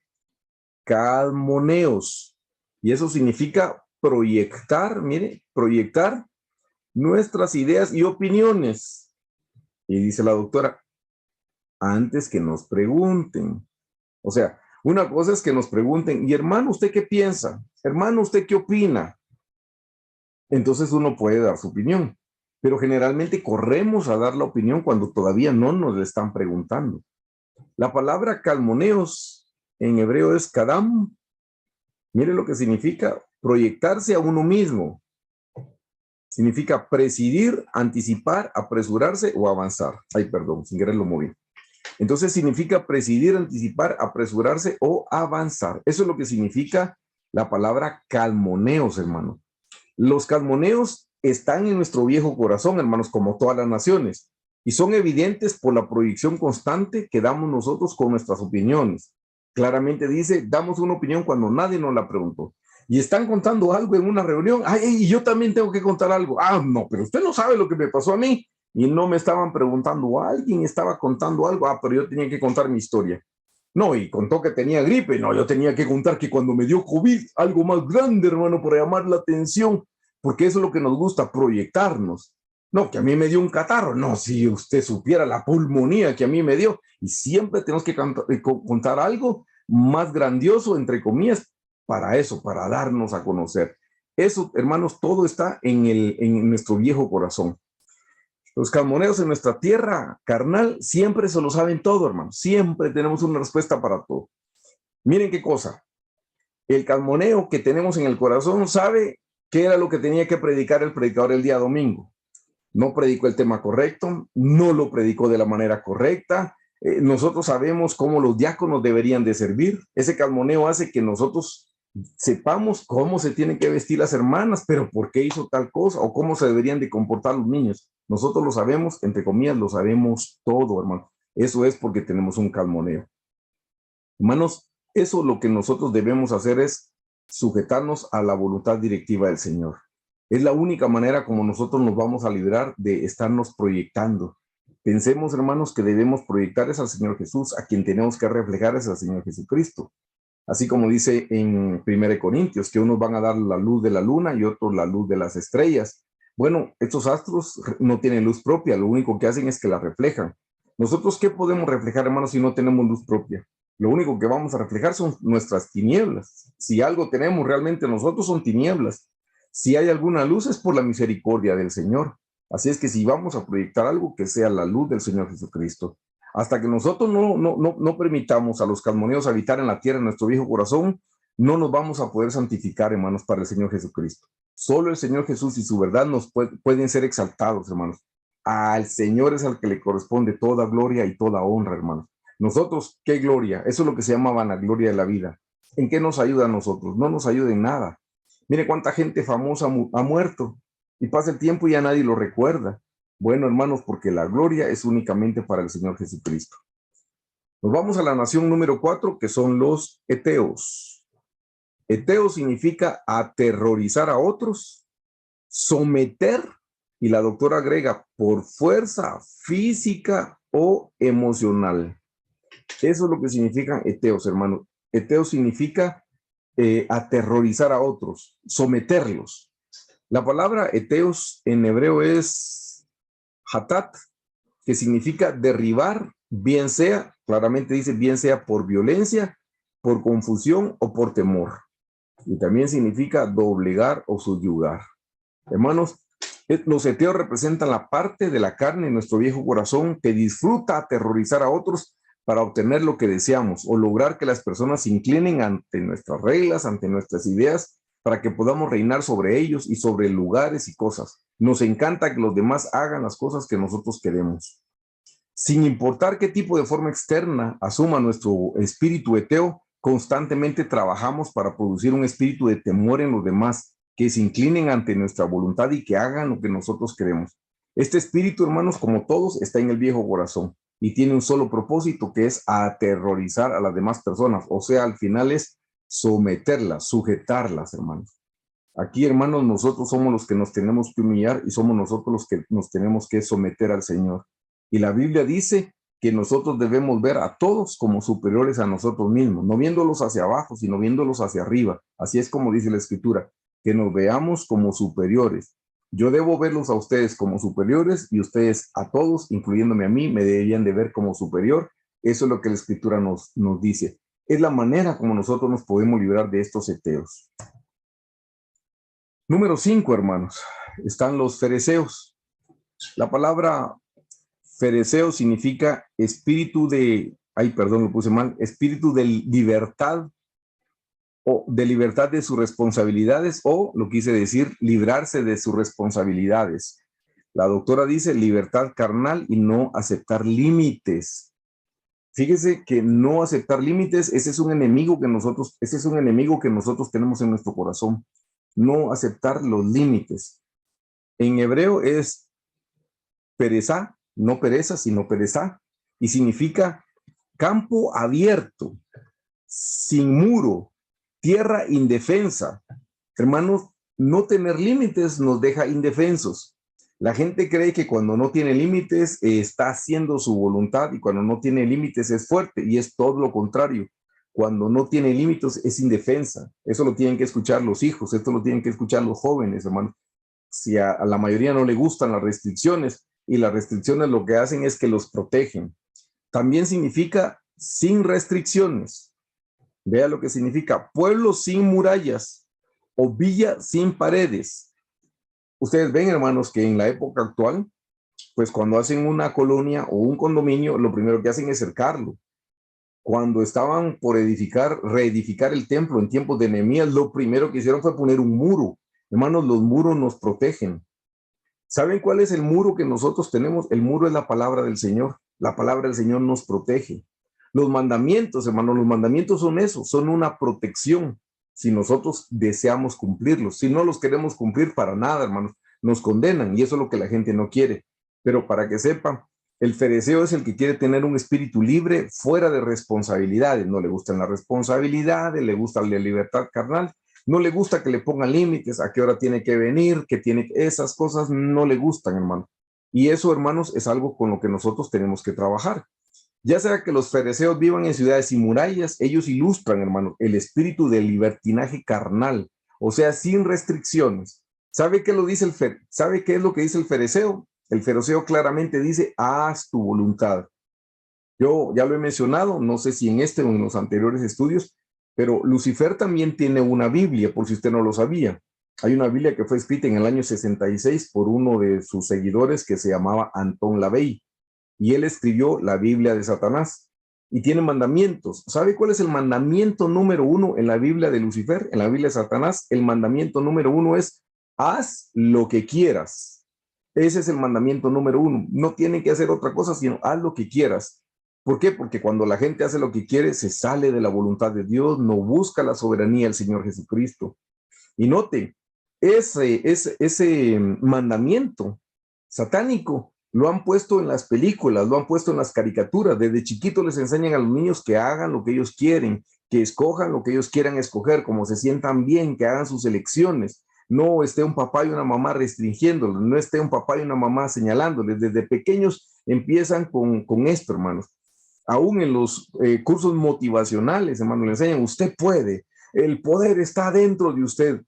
calmoneos. Y eso significa proyectar, mire, proyectar nuestras ideas y opiniones. Y dice la doctora, antes que nos pregunten. O sea, una cosa es que nos pregunten, y hermano, ¿usted qué piensa? Hermano, ¿usted qué opina? Entonces uno puede dar su opinión. Pero generalmente corremos a dar la opinión cuando todavía no nos la están preguntando. La palabra calmoneos en hebreo es kadam. Mire lo que significa proyectarse a uno mismo. Significa presidir, anticipar, apresurarse o avanzar. Ay, perdón, sin querer lo moví. Entonces significa presidir, anticipar, apresurarse o avanzar. Eso es lo que significa la palabra calmoneos, hermano. Los calmoneos están en nuestro viejo corazón, hermanos, como todas las naciones, y son evidentes por la proyección constante que damos nosotros con nuestras opiniones. Claramente dice, damos una opinión cuando nadie nos la preguntó. Y están contando algo en una reunión. Ay, y yo también tengo que contar algo. Ah, no, pero usted no sabe lo que me pasó a mí. Y no me estaban preguntando, alguien estaba contando algo. Ah, pero yo tenía que contar mi historia. No, y contó que tenía gripe. No, yo tenía que contar que cuando me dio COVID, algo más grande, hermano, para llamar la atención, porque eso es lo que nos gusta, proyectarnos. No, que a mí me dio un catarro. No, si usted supiera la pulmonía que a mí me dio. Y siempre tenemos que contar algo más grandioso, entre comillas, para eso, para darnos a conocer. Eso, hermanos, todo está en nuestro viejo corazón. Los calmoneos en nuestra tierra carnal siempre se lo saben todo, hermano. Siempre tenemos una respuesta para todo. Miren qué cosa. El calmoneo que tenemos en el corazón sabe qué era lo que tenía que predicar el predicador el día domingo. No predicó el tema correcto, no lo predicó de la manera correcta. Nosotros sabemos cómo los diáconos deberían de servir. Ese calmoneo hace que nosotros sepamos cómo se tienen que vestir las hermanas, pero por qué hizo tal cosa o cómo se deberían de comportar los niños. Nosotros lo sabemos, entre comillas, lo sabemos todo, hermano. Eso es porque tenemos un calmoneo. Hermanos, eso lo que nosotros debemos hacer es sujetarnos a la voluntad directiva del Señor. Es la única manera como nosotros nos vamos a librar de estarnos proyectando. Pensemos, hermanos, que debemos proyectar es al Señor Jesús, a quien tenemos que reflejar es al Señor Jesucristo. Así como dice en 1 Corintios, que unos van a dar la luz de la luna y otros la luz de las estrellas. Bueno, estos astros no tienen luz propia, lo único que hacen es que la reflejan. ¿Nosotros qué podemos reflejar, hermanos, si no tenemos luz propia? Lo único que vamos a reflejar son nuestras tinieblas. Si algo tenemos realmente nosotros son tinieblas. Si hay alguna luz es por la misericordia del Señor. Así es que si vamos a proyectar algo, que sea la luz del Señor Jesucristo. Hasta que nosotros no permitamos a los calmoneos habitar en la tierra, en nuestro viejo corazón, no nos vamos a poder santificar, hermanos, para el Señor Jesucristo. Solo el Señor Jesús y su verdad nos pueden ser exaltados, hermanos. Al Señor es al que le corresponde toda gloria y toda honra, hermanos. Nosotros, ¿qué gloria? Eso es lo que se llama vanagloria de la vida. ¿En qué nos ayuda a nosotros? No nos ayuda en nada. Mire cuánta gente famosa ha muerto y pasa el tiempo y ya nadie lo recuerda. Bueno, hermanos, porque la gloria es únicamente para el Señor Jesucristo. Nos vamos a la nación número 4, que son los heteos. Heteo significa aterrorizar a otros, someter, y la doctora agrega, por fuerza física o emocional. Eso es lo que significan heteos, hermanos. Heteo significa aterrorizar a otros, someterlos. La palabra heteos en hebreo es hatat, que significa derribar, bien sea, claramente dice, bien sea por violencia, por confusión o por temor. Y también significa doblegar o subyugar. Hermanos, los heteos representan la parte de la carne en nuestro viejo corazón que disfruta aterrorizar a otros para obtener lo que deseamos o lograr que las personas se inclinen ante nuestras reglas, ante nuestras ideas, para que podamos reinar sobre ellos y sobre lugares y cosas. Nos encanta que los demás hagan las cosas que nosotros queremos. Sin importar qué tipo de forma externa asuma nuestro espíritu heteo, constantemente trabajamos para producir un espíritu de temor en los demás, que se inclinen ante nuestra voluntad y que hagan lo que nosotros queremos. Este espíritu, hermanos, como todos, está en el viejo corazón y tiene un solo propósito, que es aterrorizar a las demás personas. O sea, al final es someterlas, sujetarlas, hermanos. Aquí, hermanos, nosotros somos los que nos tenemos que humillar y somos nosotros los que nos tenemos que someter al Señor. Y la Biblia dice que nosotros debemos ver a todos como superiores a nosotros mismos, no viéndolos hacia abajo, sino viéndolos hacia arriba. Así es como dice la Escritura, que nos veamos como superiores. Yo debo verlos a ustedes como superiores y ustedes a todos, incluyéndome a mí, me deberían de ver como superior. Eso es lo que la Escritura nos dice. Es la manera como nosotros nos podemos librar de estos seteos. Número 5, hermanos, están los fereceos. La palabra fereceo significa espíritu de, lo puse mal, espíritu de libertad o de libertad de sus responsabilidades, o lo quise decir, librarse de sus responsabilidades. La doctora dice libertad carnal y no aceptar límites. Fíjese que no aceptar límites, ese es un enemigo que nosotros tenemos en nuestro corazón. No aceptar los límites. En hebreo es perezá, no pereza, sino perezá, y significa campo abierto, sin muro, tierra indefensa. Hermanos, no tener límites nos deja indefensos. La gente cree que cuando no tiene límites está haciendo su voluntad, y cuando no tiene límites es fuerte, y es todo lo contrario. Cuando no tiene límites es indefensa. Eso lo tienen que escuchar los hijos, esto lo tienen que escuchar los jóvenes, hermanos. Si a la mayoría no le gustan las restricciones, y las restricciones lo que hacen es que los protegen. También significa sin restricciones. Vea lo que significa: pueblo sin murallas o villa sin paredes. Ustedes ven, hermanos, que en la época actual, pues cuando hacen una colonia o un condominio, lo primero que hacen es cercarlo. Cuando estaban por reedificar el templo en tiempos de Nehemías, lo primero que hicieron fue poner un muro. Hermanos, los muros nos protegen. ¿Saben cuál es el muro que nosotros tenemos? El muro es la palabra del Señor. La palabra del Señor nos protege. Los mandamientos, hermanos, los mandamientos son eso, son una protección si nosotros deseamos cumplirlos. Si no los queremos cumplir, para nada, hermanos, nos condenan, y eso es lo que la gente no quiere. Pero para que sepan, el fereceo es el que quiere tener un espíritu libre, fuera de responsabilidades. No le gustan las responsabilidades, le gusta la libertad carnal. No le gusta que le pongan límites, a qué hora tiene que venir, esas cosas no le gustan, hermano. Y eso, hermanos, es algo con lo que nosotros tenemos que trabajar. Ya sea que los fereceos vivan en ciudades sin murallas, ellos ilustran, hermano, el espíritu del libertinaje carnal, o sea, sin restricciones. ¿Sabe qué es lo que dice el fereceo? El fereceo claramente dice: haz tu voluntad. Yo ya lo he mencionado, no sé si en este o en los anteriores estudios, pero Lucifer también tiene una Biblia, por si usted no lo sabía. Hay una Biblia que fue escrita en el año 66 por uno de sus seguidores que se llamaba Anton LaVey, y él escribió la Biblia de Satanás y tiene mandamientos. ¿Sabe cuál es el mandamiento número 1 en la Biblia de Lucifer, en la Biblia de Satanás? El mandamiento número 1 es: haz lo que quieras. Ese es el mandamiento número 1. No tienen que hacer otra cosa, sino haz lo que quieras. ¿Por qué? Porque cuando la gente hace lo que quiere, se sale de la voluntad de Dios, no busca la soberanía del Señor Jesucristo. Y note, ese mandamiento satánico lo han puesto en las películas, lo han puesto en las caricaturas. Desde chiquitos les enseñan a los niños que hagan lo que ellos quieren, que escojan lo que ellos quieran escoger, como se sientan bien, que hagan sus elecciones. No esté un papá y una mamá restringiéndolos, no esté un papá y una mamá señalándoles. Desde pequeños empiezan con esto, hermanos. Aún en los cursos motivacionales, hermanos, le enseñan: usted puede, el poder está dentro de usted.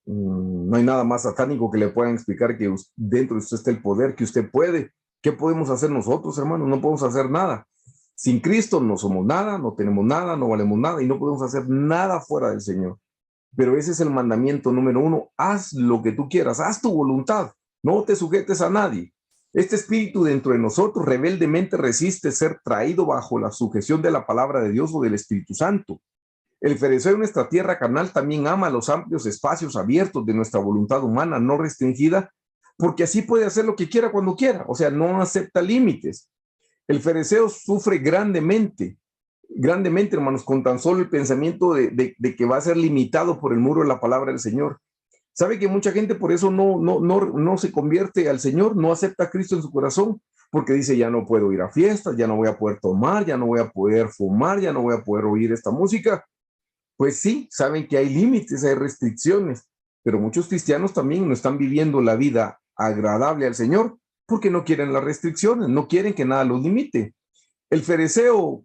No hay nada más satánico que le puedan explicar que dentro de usted está el poder, que usted puede. ¿Qué podemos hacer nosotros, hermanos? No podemos hacer nada. Sin Cristo no somos nada, no tenemos nada, no valemos nada, y no podemos hacer nada fuera del Señor. Pero ese es el mandamiento número 1: haz lo que tú quieras, haz tu voluntad, no te sujetes a nadie. Este espíritu dentro de nosotros rebeldemente resiste ser traído bajo la sujeción de la palabra de Dios o del Espíritu Santo. El fereceo en nuestra tierra carnal también ama los amplios espacios abiertos de nuestra voluntad humana no restringida, porque así puede hacer lo que quiera cuando quiera, o sea, no acepta límites. El fereceo sufre grandemente, hermanos, con tan solo el pensamiento de que va a ser limitado por el muro de la palabra del Señor. ¿Sabe que mucha gente por eso no se convierte al Señor, no acepta a Cristo en su corazón? Porque dice, ya no puedo ir a fiestas, ya no voy a poder tomar, ya no voy a poder fumar, ya no voy a poder oír esta música. Pues sí, saben que hay límites, hay restricciones, pero muchos cristianos también no están viviendo la vida agradable al Señor porque no quieren las restricciones, no quieren que nada los limite. El fereceo,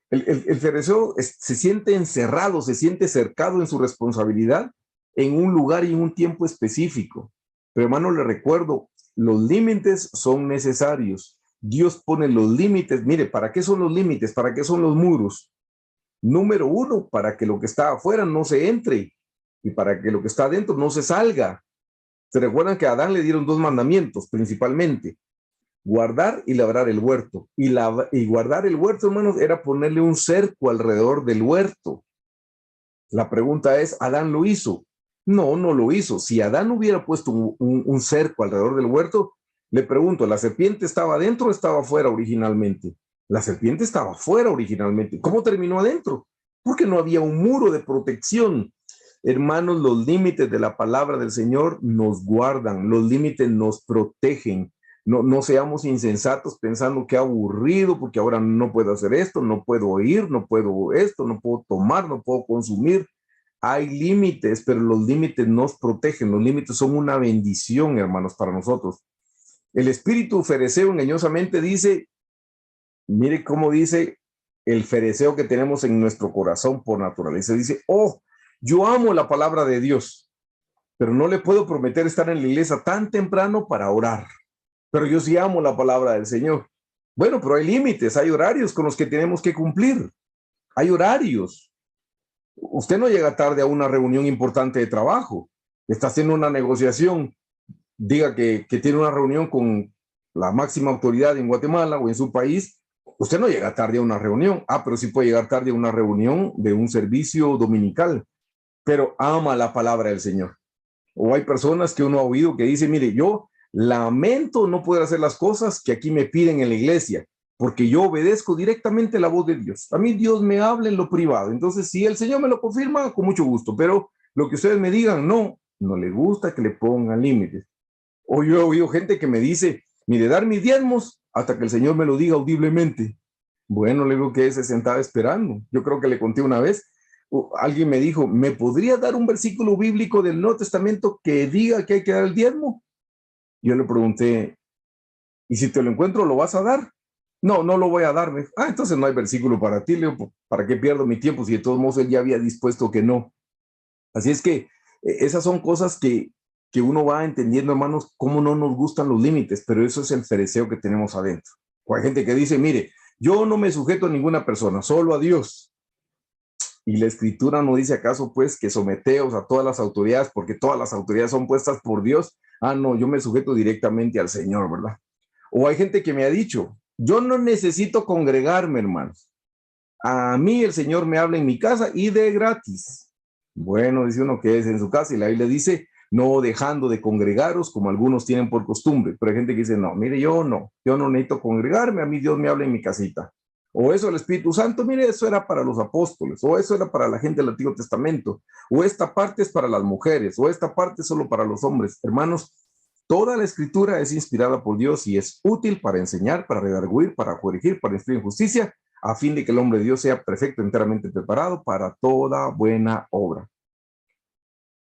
el fereceo se siente encerrado, se siente cercado en su responsabilidad en un lugar y en un tiempo específico. Pero hermano, le recuerdo, los límites son necesarios. Dios pone los límites. Mire, ¿para qué son los límites? ¿Para qué son los muros? Número uno, para que lo que está afuera no se entre y para que lo que está adentro no se salga. Se recuerdan que a Adán le dieron dos mandamientos principalmente: guardar y labrar el huerto. Y guardar el huerto, hermanos, era ponerle un cerco alrededor del huerto. La pregunta es, ¿Adán lo hizo? No, no lo hizo. Si Adán hubiera puesto un cerco alrededor del huerto, le pregunto, ¿la serpiente estaba adentro o estaba afuera originalmente? La serpiente estaba afuera originalmente. ¿Cómo terminó adentro? Porque no había un muro de protección. Hermanos, los límites de la palabra del Señor nos guardan, los límites nos protegen. No seamos insensatos pensando que aburrido, porque ahora no puedo hacer esto, no puedo oír, no puedo esto, no puedo tomar, no puedo consumir. Hay límites, pero los límites nos protegen. Los límites son una bendición, hermanos, para nosotros. El espíritu fereceo engañosamente dice, mire cómo dice el fereceo que tenemos en nuestro corazón por naturaleza. Dice, oh, yo amo la palabra de Dios, pero no le puedo prometer estar en la iglesia tan temprano para orar. Pero yo sí amo la palabra del Señor. Bueno, pero hay límites, hay horarios con los que tenemos que cumplir. Hay horarios. Usted no llega tarde a una reunión importante de trabajo. Está haciendo una negociación. Diga que tiene una reunión con la máxima autoridad en Guatemala o en su país. Usted no llega tarde a una reunión. Pero sí puede llegar tarde a una reunión de un servicio dominical. Pero ama la palabra del Señor. O hay personas que uno ha oído que dicen, mire, yo lamento no poder hacer las cosas que aquí me piden en la iglesia, porque yo obedezco directamente la voz de Dios. A mí Dios me habla en lo privado. Entonces, si el Señor me lo confirma, con mucho gusto. Pero lo que ustedes me digan, no le gusta que le pongan límites. O yo he oído gente que me dice, mire, dar mis diezmos hasta que el Señor me lo diga audiblemente. Bueno, le digo que se sentaba esperando. Yo creo que le conté una vez, alguien me dijo, ¿me podría dar un versículo bíblico del Nuevo Testamento que diga que hay que dar el diezmo? Yo le pregunté, ¿y si te lo encuentro, lo vas a dar? No, no lo voy a dar. Entonces no hay versículo para ti, Leo. ¿Para qué pierdo mi tiempo si de todos modos él ya había dispuesto que no? Así es que esas son cosas que uno va entendiendo, hermanos, cómo no nos gustan los límites, pero eso es el fereceo que tenemos adentro. O hay gente que dice, mire, yo no me sujeto a ninguna persona, solo a Dios. Y la escritura no dice acaso pues que someteos a todas las autoridades porque todas las autoridades son puestas por Dios. No, yo me sujeto directamente al Señor, ¿verdad? O hay gente que me ha dicho, yo no necesito congregarme, hermanos. A mí el Señor me habla en mi casa y de gratis. Bueno, dice uno que es en su casa y la Biblia dice, no dejando de congregaros como algunos tienen por costumbre. Pero hay gente que dice, no, mire, yo no necesito congregarme, a mí Dios me habla en mi casita. O eso el Espíritu Santo, mire, eso era para los apóstoles, o eso era para la gente del Antiguo Testamento, o esta parte es para las mujeres, o esta parte es solo para los hombres. Hermanos, toda la escritura es inspirada por Dios y es útil para enseñar, para redarguir, para corregir, para instruir en justicia, a fin de que el hombre de Dios sea perfecto, enteramente preparado para toda buena obra.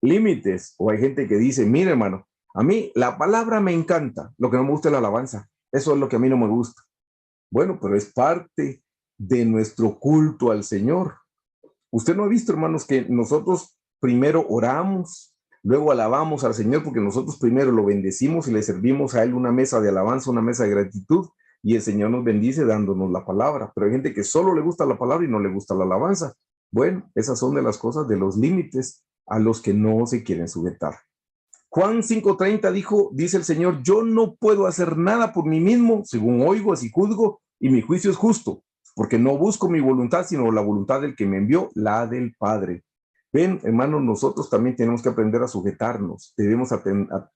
Límites, o hay gente que dice, mire hermano, a mí la palabra me encanta, lo que no me gusta es la alabanza, eso es lo que a mí no me gusta. Bueno, pero es parte de nuestro culto al Señor. Usted no ha visto, hermanos, que nosotros primero oramos, luego alabamos al Señor, porque nosotros primero lo bendecimos y le servimos a Él una mesa de alabanza, una mesa de gratitud, y el Señor nos bendice dándonos la palabra. Pero hay gente que solo le gusta la palabra y no le gusta la alabanza. Bueno, esas son de las cosas, de los límites a los que no se quieren sujetar. Juan 5:30 dice el Señor, yo no puedo hacer nada por mí mismo, según oigo, así juzgo, y mi juicio es justo, porque no busco mi voluntad, sino la voluntad del que me envió, la del Padre. Ven, hermanos, nosotros también tenemos que aprender a sujetarnos,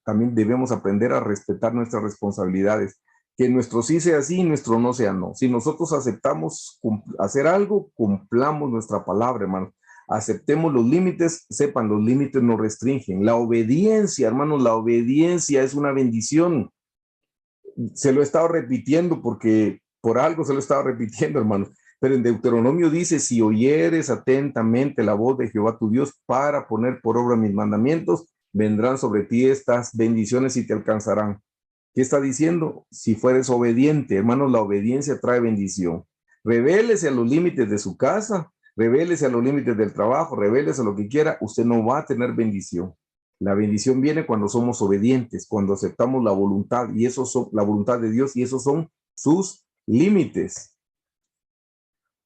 también debemos aprender a respetar nuestras responsabilidades, que nuestro sí sea sí y nuestro no sea no. Si nosotros aceptamos hacer algo, cumplamos nuestra palabra, hermanos. Aceptemos los límites, sepan, los límites nos restringen. La obediencia, hermanos, la obediencia es una bendición. Se lo he estado repitiendo porque por algo se lo he estado repitiendo, hermanos. Pero en Deuteronomio dice, si oyeres atentamente la voz de Jehová tu Dios para poner por obra mis mandamientos, vendrán sobre ti estas bendiciones y te alcanzarán. ¿Qué está diciendo? Si fueres obediente, hermanos, la obediencia trae bendición. Revélese a los límites de su casa, revélese a los límites del trabajo, revélese a lo que quiera, usted no va a tener bendición. La bendición viene cuando somos obedientes, cuando aceptamos la voluntad, y eso son la voluntad de Dios, y esos son sus límites.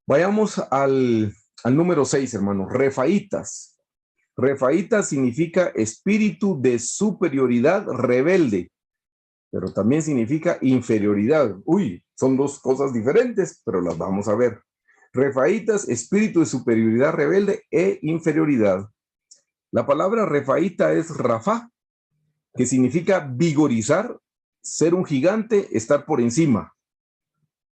Vayamos al número 6, hermanos, refaítas. Refaíta significa espíritu de superioridad rebelde, pero también significa inferioridad. Uy, son dos cosas diferentes, pero las vamos a ver. Refaítas, espíritu de superioridad rebelde e inferioridad. La palabra refaíta es rafá, que significa vigorizar, ser un gigante, estar por encima.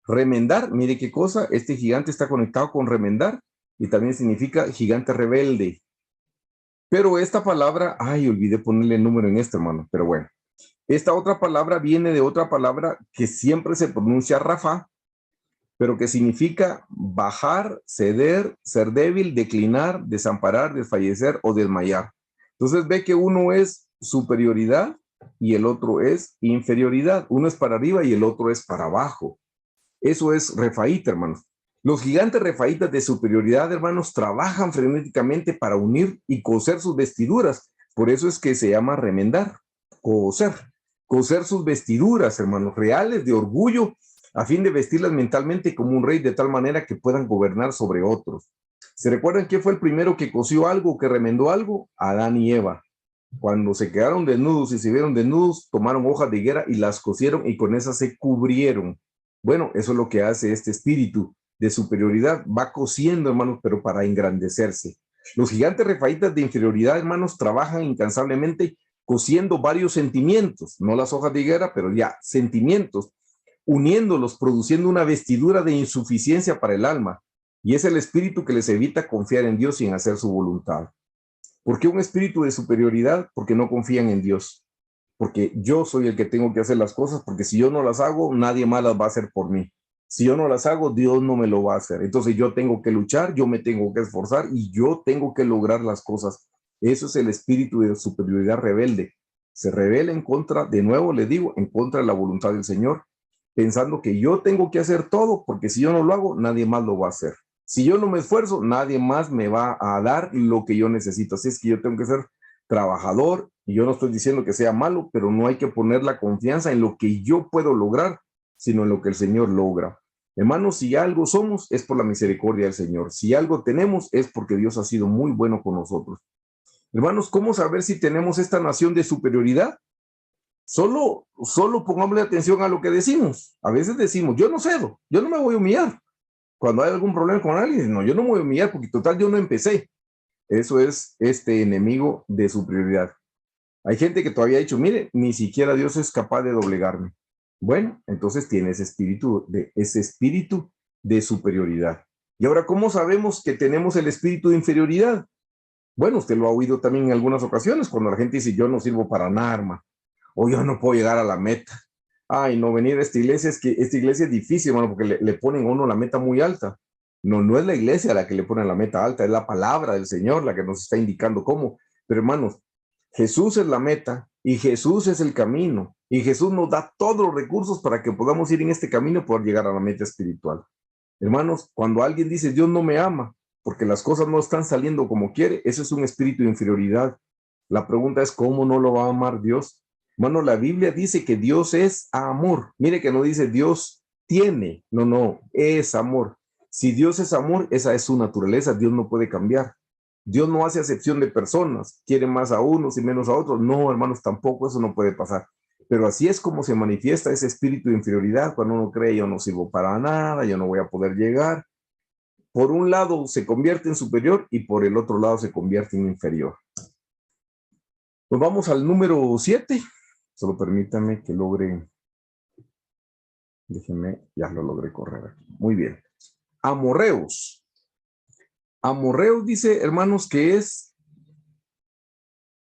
Remendar, mire qué cosa, este gigante está conectado con remendar y también significa gigante rebelde. Pero esta palabra, ay, olvidé ponerle el número en este, hermano, pero bueno. Esta otra palabra viene de otra palabra que siempre se pronuncia Rafa, pero que significa bajar, ceder, ser débil, declinar, desamparar, desfallecer o desmayar. Entonces ve que uno es superioridad y el otro es inferioridad. Uno es para arriba y el otro es para abajo. Eso es refaíta, hermanos. Los gigantes refaítas de superioridad, hermanos, trabajan frenéticamente para unir y coser sus vestiduras. Por eso es que se llama remendar, coser. Coser sus vestiduras, hermanos, reales de orgullo, a fin de vestirlas mentalmente como un rey de tal manera que puedan gobernar sobre otros. ¿Se recuerdan quién fue el primero que cosió algo, que remendó algo? Adán y Eva. Cuando se quedaron desnudos y se vieron desnudos, tomaron hojas de higuera y las cosieron y con esas se cubrieron. Bueno, eso es lo que hace este espíritu de superioridad. Va cosiendo, hermanos, pero para engrandecerse. Los gigantes refaítas de inferioridad, hermanos, trabajan incansablemente cosiendo varios sentimientos, no las hojas de higuera, pero ya sentimientos, uniéndolos, produciendo una vestidura de insuficiencia para el alma. Y es el espíritu que les evita confiar en Dios y en hacer su voluntad. ¿Por qué un espíritu de superioridad? Porque no confían en Dios. Porque yo soy el que tengo que hacer las cosas, porque si yo no las hago, nadie más las va a hacer por mí. Si yo no las hago, Dios no me lo va a hacer. Entonces yo tengo que luchar, yo me tengo que esforzar y yo tengo que lograr las cosas. Eso es el espíritu de superioridad rebelde. Se rebela en contra, de nuevo le digo, en contra de la voluntad del Señor, pensando que yo tengo que hacer todo, porque si yo no lo hago, nadie más lo va a hacer. Si yo no me esfuerzo, nadie más me va a dar lo que yo necesito. Así es que yo tengo que ser trabajador, y yo no estoy diciendo que sea malo, pero no hay que poner la confianza en lo que yo puedo lograr, sino en lo que el Señor logra. Hermanos, si algo somos, es por la misericordia del Señor. Si algo tenemos, es porque Dios ha sido muy bueno con nosotros. Hermanos, ¿cómo saber si tenemos esta nación de superioridad? Solo pongámosle atención a lo que decimos. A veces decimos, yo no cedo, yo no me voy a humillar. Cuando hay algún problema con alguien, no, yo no me voy a humillar porque total yo no empecé. Eso es este enemigo de superioridad. Hay gente que todavía ha dicho, mire, ni siquiera Dios es capaz de doblegarme. Bueno, entonces tiene ese espíritu de superioridad. Y ahora, ¿cómo sabemos que tenemos el espíritu de inferioridad? Bueno, usted lo ha oído también en algunas ocasiones, cuando la gente dice, yo no sirvo para nada, hermano, o yo no puedo llegar a la meta. Ay, no, venir a esta iglesia es que esta iglesia es difícil, hermano, porque le ponen a uno la meta muy alta. No, no es la iglesia la que le pone la meta alta, es la palabra del Señor la que nos está indicando cómo. Pero hermanos, Jesús es la meta y Jesús es el camino y Jesús nos da todos los recursos para que podamos ir en este camino y poder llegar a la meta espiritual. Hermanos, cuando alguien dice Dios no me ama porque las cosas no están saliendo como quiere, eso es un espíritu de inferioridad. La pregunta es, ¿cómo no lo va a amar Dios? Bueno, la Biblia dice que Dios es amor. Mire que no dice Dios tiene, no, no, es amor. Si Dios es amor, esa es su naturaleza, Dios no puede cambiar. Dios no hace acepción de personas, quiere más a unos y menos a otros. No, hermanos, tampoco eso no puede pasar. Pero así es como se manifiesta ese espíritu de inferioridad cuando uno cree yo no sirvo para nada, yo no voy a poder llegar. Por un lado se convierte en superior y por el otro lado se convierte en inferior. Pues vamos al número 7. Solo permítanme que logre. Déjenme, ya lo logré correr aquí. Muy bien. Amorreos. Amorreos dice, hermanos, que es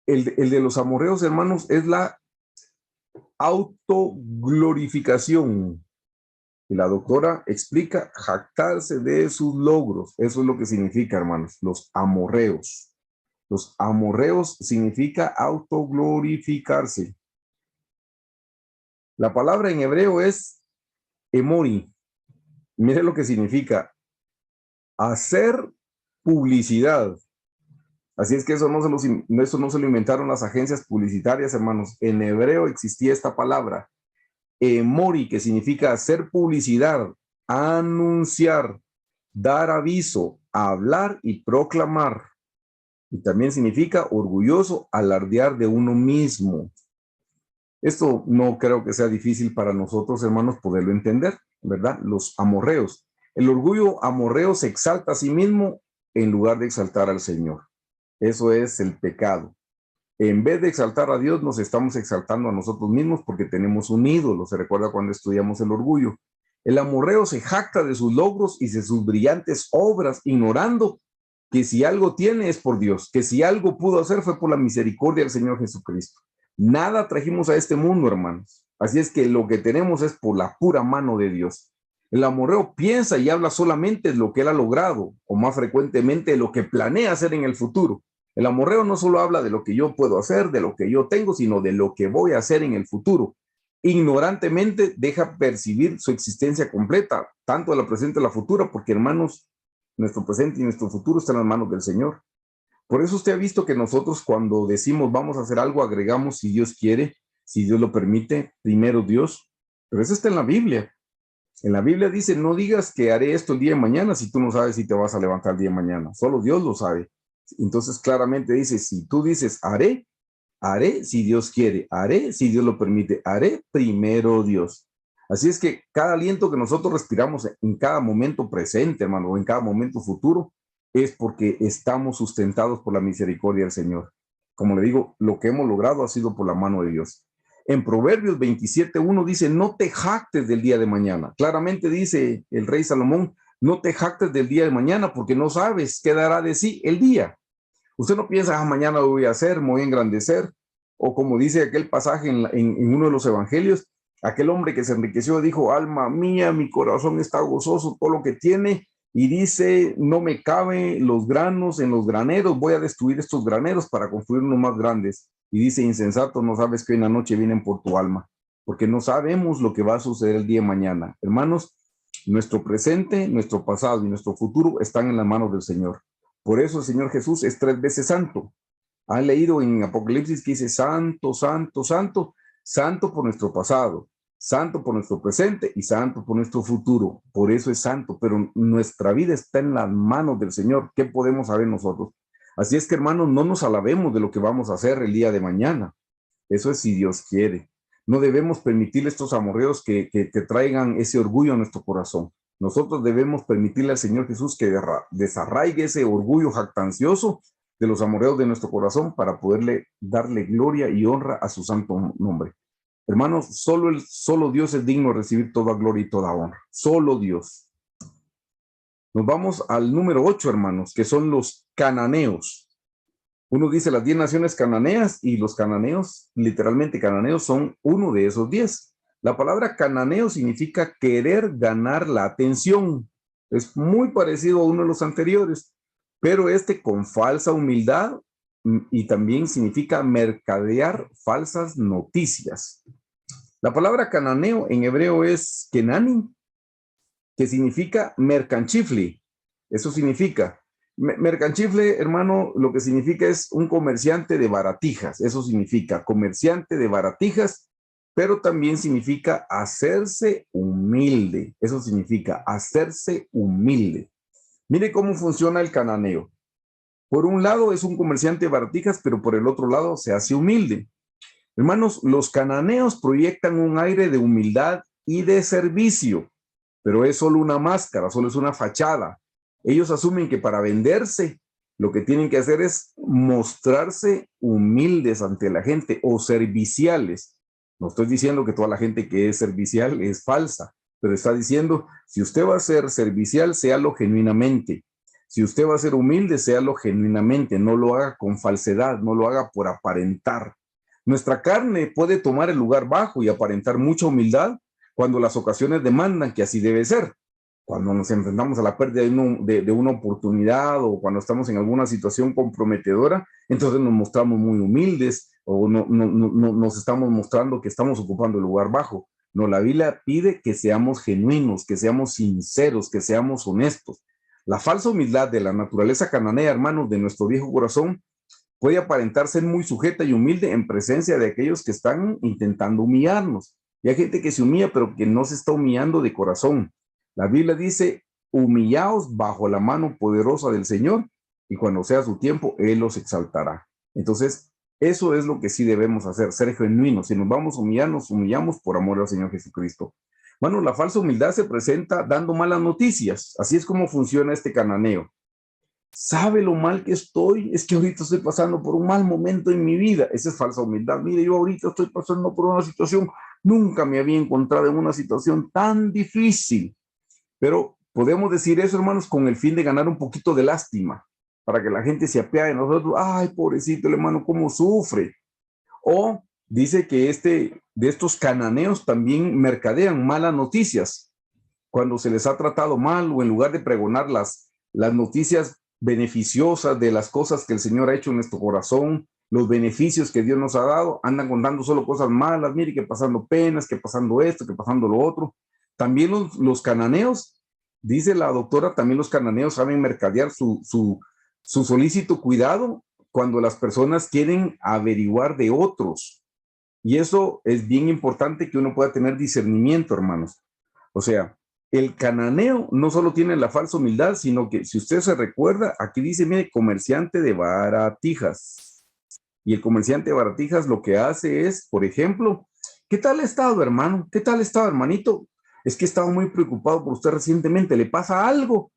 el de los amorreos, hermanos, es la autoglorificación. Y la doctora explica jactarse de sus logros. Eso es lo que significa, hermanos, los amorreos. Los amorreos significa autoglorificarse. La palabra en hebreo es emori. Mire lo que significa hacer publicidad. Así es que eso no se lo inventaron las agencias publicitarias, hermanos. En hebreo existía esta palabra, emori, que significa hacer publicidad, anunciar, dar aviso, hablar y proclamar. Y también significa orgulloso, alardear de uno mismo. Esto no creo que sea difícil para nosotros, hermanos, poderlo entender, ¿verdad? Los amorreos. El orgullo amorreo se exalta a sí mismo en lugar de exaltar al Señor. Eso es el pecado. En vez de exaltar a Dios, nos estamos exaltando a nosotros mismos porque tenemos un ídolo. Se recuerda cuando estudiamos el orgullo. El amorreo se jacta de sus logros y de sus brillantes obras, ignorando que si algo tiene es por Dios, que si algo pudo hacer fue por la misericordia del Señor Jesucristo. Nada trajimos a este mundo, hermanos. Así es que lo que tenemos es por la pura mano de Dios. El amorreo piensa y habla solamente de lo que él ha logrado, o más frecuentemente de lo que planea hacer en el futuro. El amorreo no solo habla de lo que yo puedo hacer, de lo que yo tengo, sino de lo que voy a hacer en el futuro. Ignorantemente deja percibir su existencia completa, tanto de la presente y la futura, porque, hermanos, nuestro presente y nuestro futuro están en las manos del Señor. Por eso usted ha visto que nosotros cuando decimos vamos a hacer algo, agregamos si Dios quiere, si Dios lo permite, primero Dios. Pero eso está en la Biblia. En la Biblia dice, no digas que haré esto el día de mañana si tú no sabes si te vas a levantar el día de mañana. Solo Dios lo sabe. Entonces claramente dice, si tú dices haré, haré si Dios quiere, haré si Dios lo permite, haré primero Dios. Así es que cada aliento que nosotros respiramos en cada momento presente, hermano, o en cada momento futuro, es porque estamos sustentados por la misericordia del Señor. Como le digo, lo que hemos logrado ha sido por la mano de Dios. En Proverbios 27:1 dice, no te jactes del día de mañana. Claramente dice el rey Salomón, no te jactes del día de mañana porque no sabes qué dará de sí el día. Usted no piensa, mañana lo voy a hacer, me voy a engrandecer. O como dice aquel pasaje en uno de los evangelios, aquel hombre que se enriqueció dijo, alma mía, mi corazón está gozoso, todo lo que tiene. Y dice, no me caben los granos en los graneros, voy a destruir estos graneros para construir unos más grandes. Y dice, insensato, no sabes que en la noche vienen por tu alma, porque no sabemos lo que va a suceder el día de mañana. Hermanos, nuestro presente, nuestro pasado y nuestro futuro están en las manos del Señor. Por eso el Señor Jesús es 3 veces santo. Han leído en Apocalipsis que dice santo, santo, santo, santo por nuestro pasado, santo por nuestro presente y santo por nuestro futuro. Por eso es santo, pero nuestra vida está en las manos del Señor. ¿Qué podemos saber nosotros? Así es que, hermanos, no nos alabemos de lo que vamos a hacer el día de mañana. Eso es si Dios quiere. No debemos permitirle estos amorreos que traigan ese orgullo a nuestro corazón. Nosotros debemos permitirle al Señor Jesús que desarraigue ese orgullo jactancioso de los amorreos de nuestro corazón para poderle darle gloria y honra a su santo nombre. Hermanos, solo Dios es digno de recibir toda gloria y toda honra. Solo Dios. Nos vamos al número 8, hermanos, que son los cananeos. Uno dice las 10 naciones cananeas y los cananeos, literalmente cananeos, son uno de esos 10. La palabra cananeo significa querer ganar la atención. Es muy parecido a uno de los anteriores, pero con falsa humildad y también significa mercadear falsas noticias. La palabra cananeo en hebreo es kenani, que significa mercanchifli. Eso significa. Mercanchifle, hermano, lo que significa es un comerciante de baratijas. Eso significa comerciante de baratijas, pero también significa hacerse humilde. Eso significa hacerse humilde. Mire cómo funciona el cananeo. Por un lado es un comerciante de baratijas, pero por el otro lado se hace humilde. Hermanos, los cananeos proyectan un aire de humildad y de servicio, pero es solo una máscara, solo es una fachada. Ellos asumen que para venderse, lo que tienen que hacer es mostrarse humildes ante la gente o serviciales. No estoy diciendo que toda la gente que es servicial es falsa, pero está diciendo, si usted va a ser servicial, séalo genuinamente. Si usted va a ser humilde, séalo genuinamente, no lo haga con falsedad, no lo haga por aparentar. Nuestra carne puede tomar el lugar bajo y aparentar mucha humildad cuando las ocasiones demandan que así debe ser. Cuando nos enfrentamos a la pérdida de una oportunidad o cuando estamos en alguna situación comprometedora, entonces nos mostramos muy humildes o nos estamos mostrando que estamos ocupando el lugar bajo. No, la Biblia pide que seamos genuinos, que seamos sinceros, que seamos honestos. La falsa humildad de la naturaleza cananea, hermanos, de nuestro viejo corazón, puede aparentar ser muy sujeta y humilde en presencia de aquellos que están intentando humillarnos. Y hay gente que se humilla, pero que no se está humillando de corazón. La Biblia dice, humillaos bajo la mano poderosa del Señor, y cuando sea su tiempo, Él los exaltará. Entonces, eso es lo que sí debemos hacer, ser genuinos. Si nos vamos a humillar, nos humillamos por amor al Señor Jesucristo. Bueno, la falsa humildad se presenta dando malas noticias. Así es como funciona este cananeo. ¿Sabe lo mal que estoy? Es que ahorita estoy pasando por un mal momento en mi vida. Esa es falsa humildad. Mire, yo ahorita estoy pasando por una situación, nunca me había encontrado en una situación tan difícil. Pero podemos decir eso, hermanos, con el fin de ganar un poquito de lástima, para que la gente se apiade de nosotros. Ay, pobrecito el hermano, cómo sufre. O dice que de estos cananeos también mercadean malas noticias. Cuando se les ha tratado mal o en lugar de pregonar las noticias beneficiosas de las cosas que el Señor ha hecho en nuestro corazón, los beneficios que Dios nos ha dado, andan contando solo cosas malas, mire que pasando penas, que pasando esto, que pasando lo otro. También los cananeos, dice la doctora, también los cananeos saben mercadear su solícito cuidado cuando las personas quieren averiguar de otros. Y eso es bien importante que uno pueda tener discernimiento, hermanos. O sea, el cananeo no solo tiene la falsa humildad, sino que si usted se recuerda, aquí dice, mire, comerciante de baratijas. Y el comerciante de baratijas lo que hace es, por ejemplo, ¿qué tal ha estado, hermano? ¿Qué tal ha estado, hermanito? Es que he estado muy preocupado por usted recientemente, ¿le pasa algo?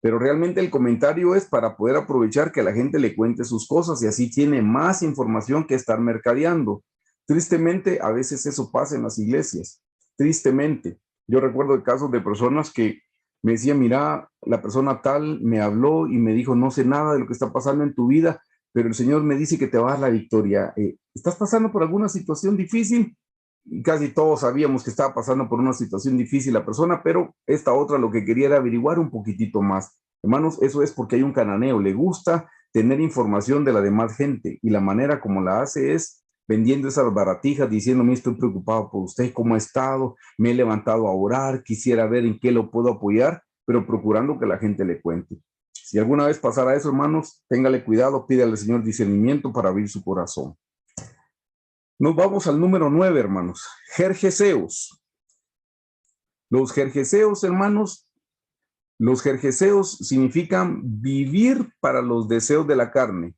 Pero realmente el comentario es para poder aprovechar que la gente le cuente sus cosas y así tiene más información que estar mercadeando. Tristemente, a veces eso pasa en las iglesias. Tristemente. Yo recuerdo casos de personas que me decían, mira, la persona tal me habló y me dijo, no sé nada de lo que está pasando en tu vida, pero el Señor me dice que te va a dar la victoria. ¿Estás pasando por alguna situación difícil? Y casi todos sabíamos que estaba pasando por una situación difícil la persona, pero esta otra lo que quería era averiguar un poquitito más. Hermanos, eso es porque hay un cananeo, le gusta tener información de la demás gente y la manera como la hace es vendiendo esas baratijas, diciéndome estoy preocupado por usted, cómo ha estado, me he levantado a orar, quisiera ver en qué lo puedo apoyar, pero procurando que la gente le cuente. Si alguna vez pasara eso, hermanos, téngale cuidado, pídale al Señor discernimiento para abrir su corazón. Nos vamos al número 9, hermanos. Gergeseos. Los gergeseos, hermanos, los gergeseos significan vivir para los deseos de la carne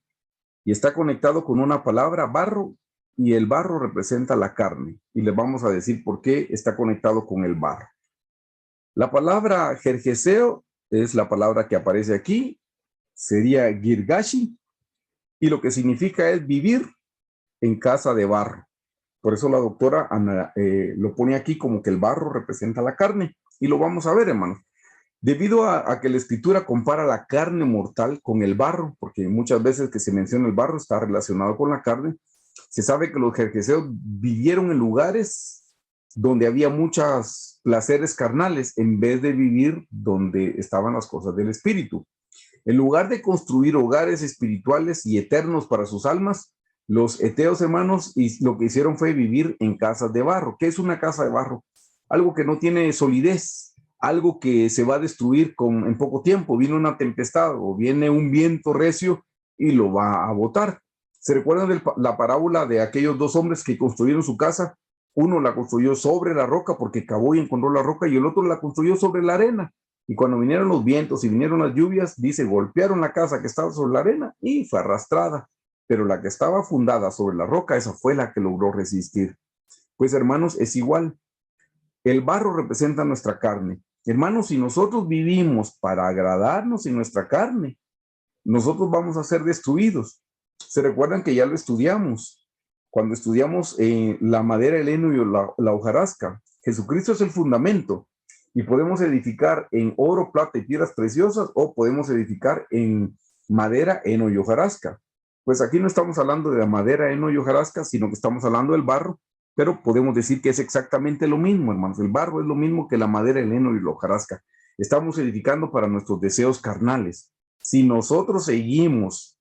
y está conectado con una palabra, barro, y el barro representa la carne. Y les vamos a decir por qué está conectado con el barro. La palabra gergeseo es la palabra que aparece aquí, sería girgashi, y lo que significa es vivir en casa de barro. Por eso la doctora lo pone aquí como que el barro representa la carne. Y lo vamos a ver, hermanos. Debido a que la escritura compara la carne mortal con el barro, porque muchas veces que se menciona el barro está relacionado con la carne, se sabe que los gergeseos vivieron en lugares donde había muchos placeres carnales en vez de vivir donde estaban las cosas del espíritu. En lugar de construir hogares espirituales y eternos para sus almas, los eteos, hermanos, y lo que hicieron fue vivir en casas de barro. ¿Qué es una casa de barro? Algo que no tiene solidez, algo que se va a destruir en poco tiempo. Viene una tempestad o viene un viento recio y lo va a botar. ¿Se recuerdan de la parábola de aquellos dos hombres que construyeron su casa? Uno la construyó sobre la roca porque cavó y encontró la roca y el otro la construyó sobre la arena. Y cuando vinieron los vientos y vinieron las lluvias, dice, golpearon la casa que estaba sobre la arena y fue arrastrada. Pero la que estaba fundada sobre la roca, esa fue la que logró resistir. Pues hermanos, es igual. El barro representa nuestra carne. Hermanos, si nosotros vivimos para agradarnos en nuestra carne, nosotros vamos a ser destruidos. Se recuerdan que ya lo estudiamos. Cuando estudiamos la madera, el heno y la hojarasca, Jesucristo es el fundamento. Y podemos edificar en oro, plata y piedras preciosas, o podemos edificar en madera, heno y hojarasca. Pues aquí no estamos hablando de la madera, heno y hojarasca, sino que estamos hablando del barro, pero podemos decir que es exactamente lo mismo, hermanos. El barro es lo mismo que la madera, el heno y la hojarasca. Estamos edificando para nuestros deseos carnales. Si nosotros seguimos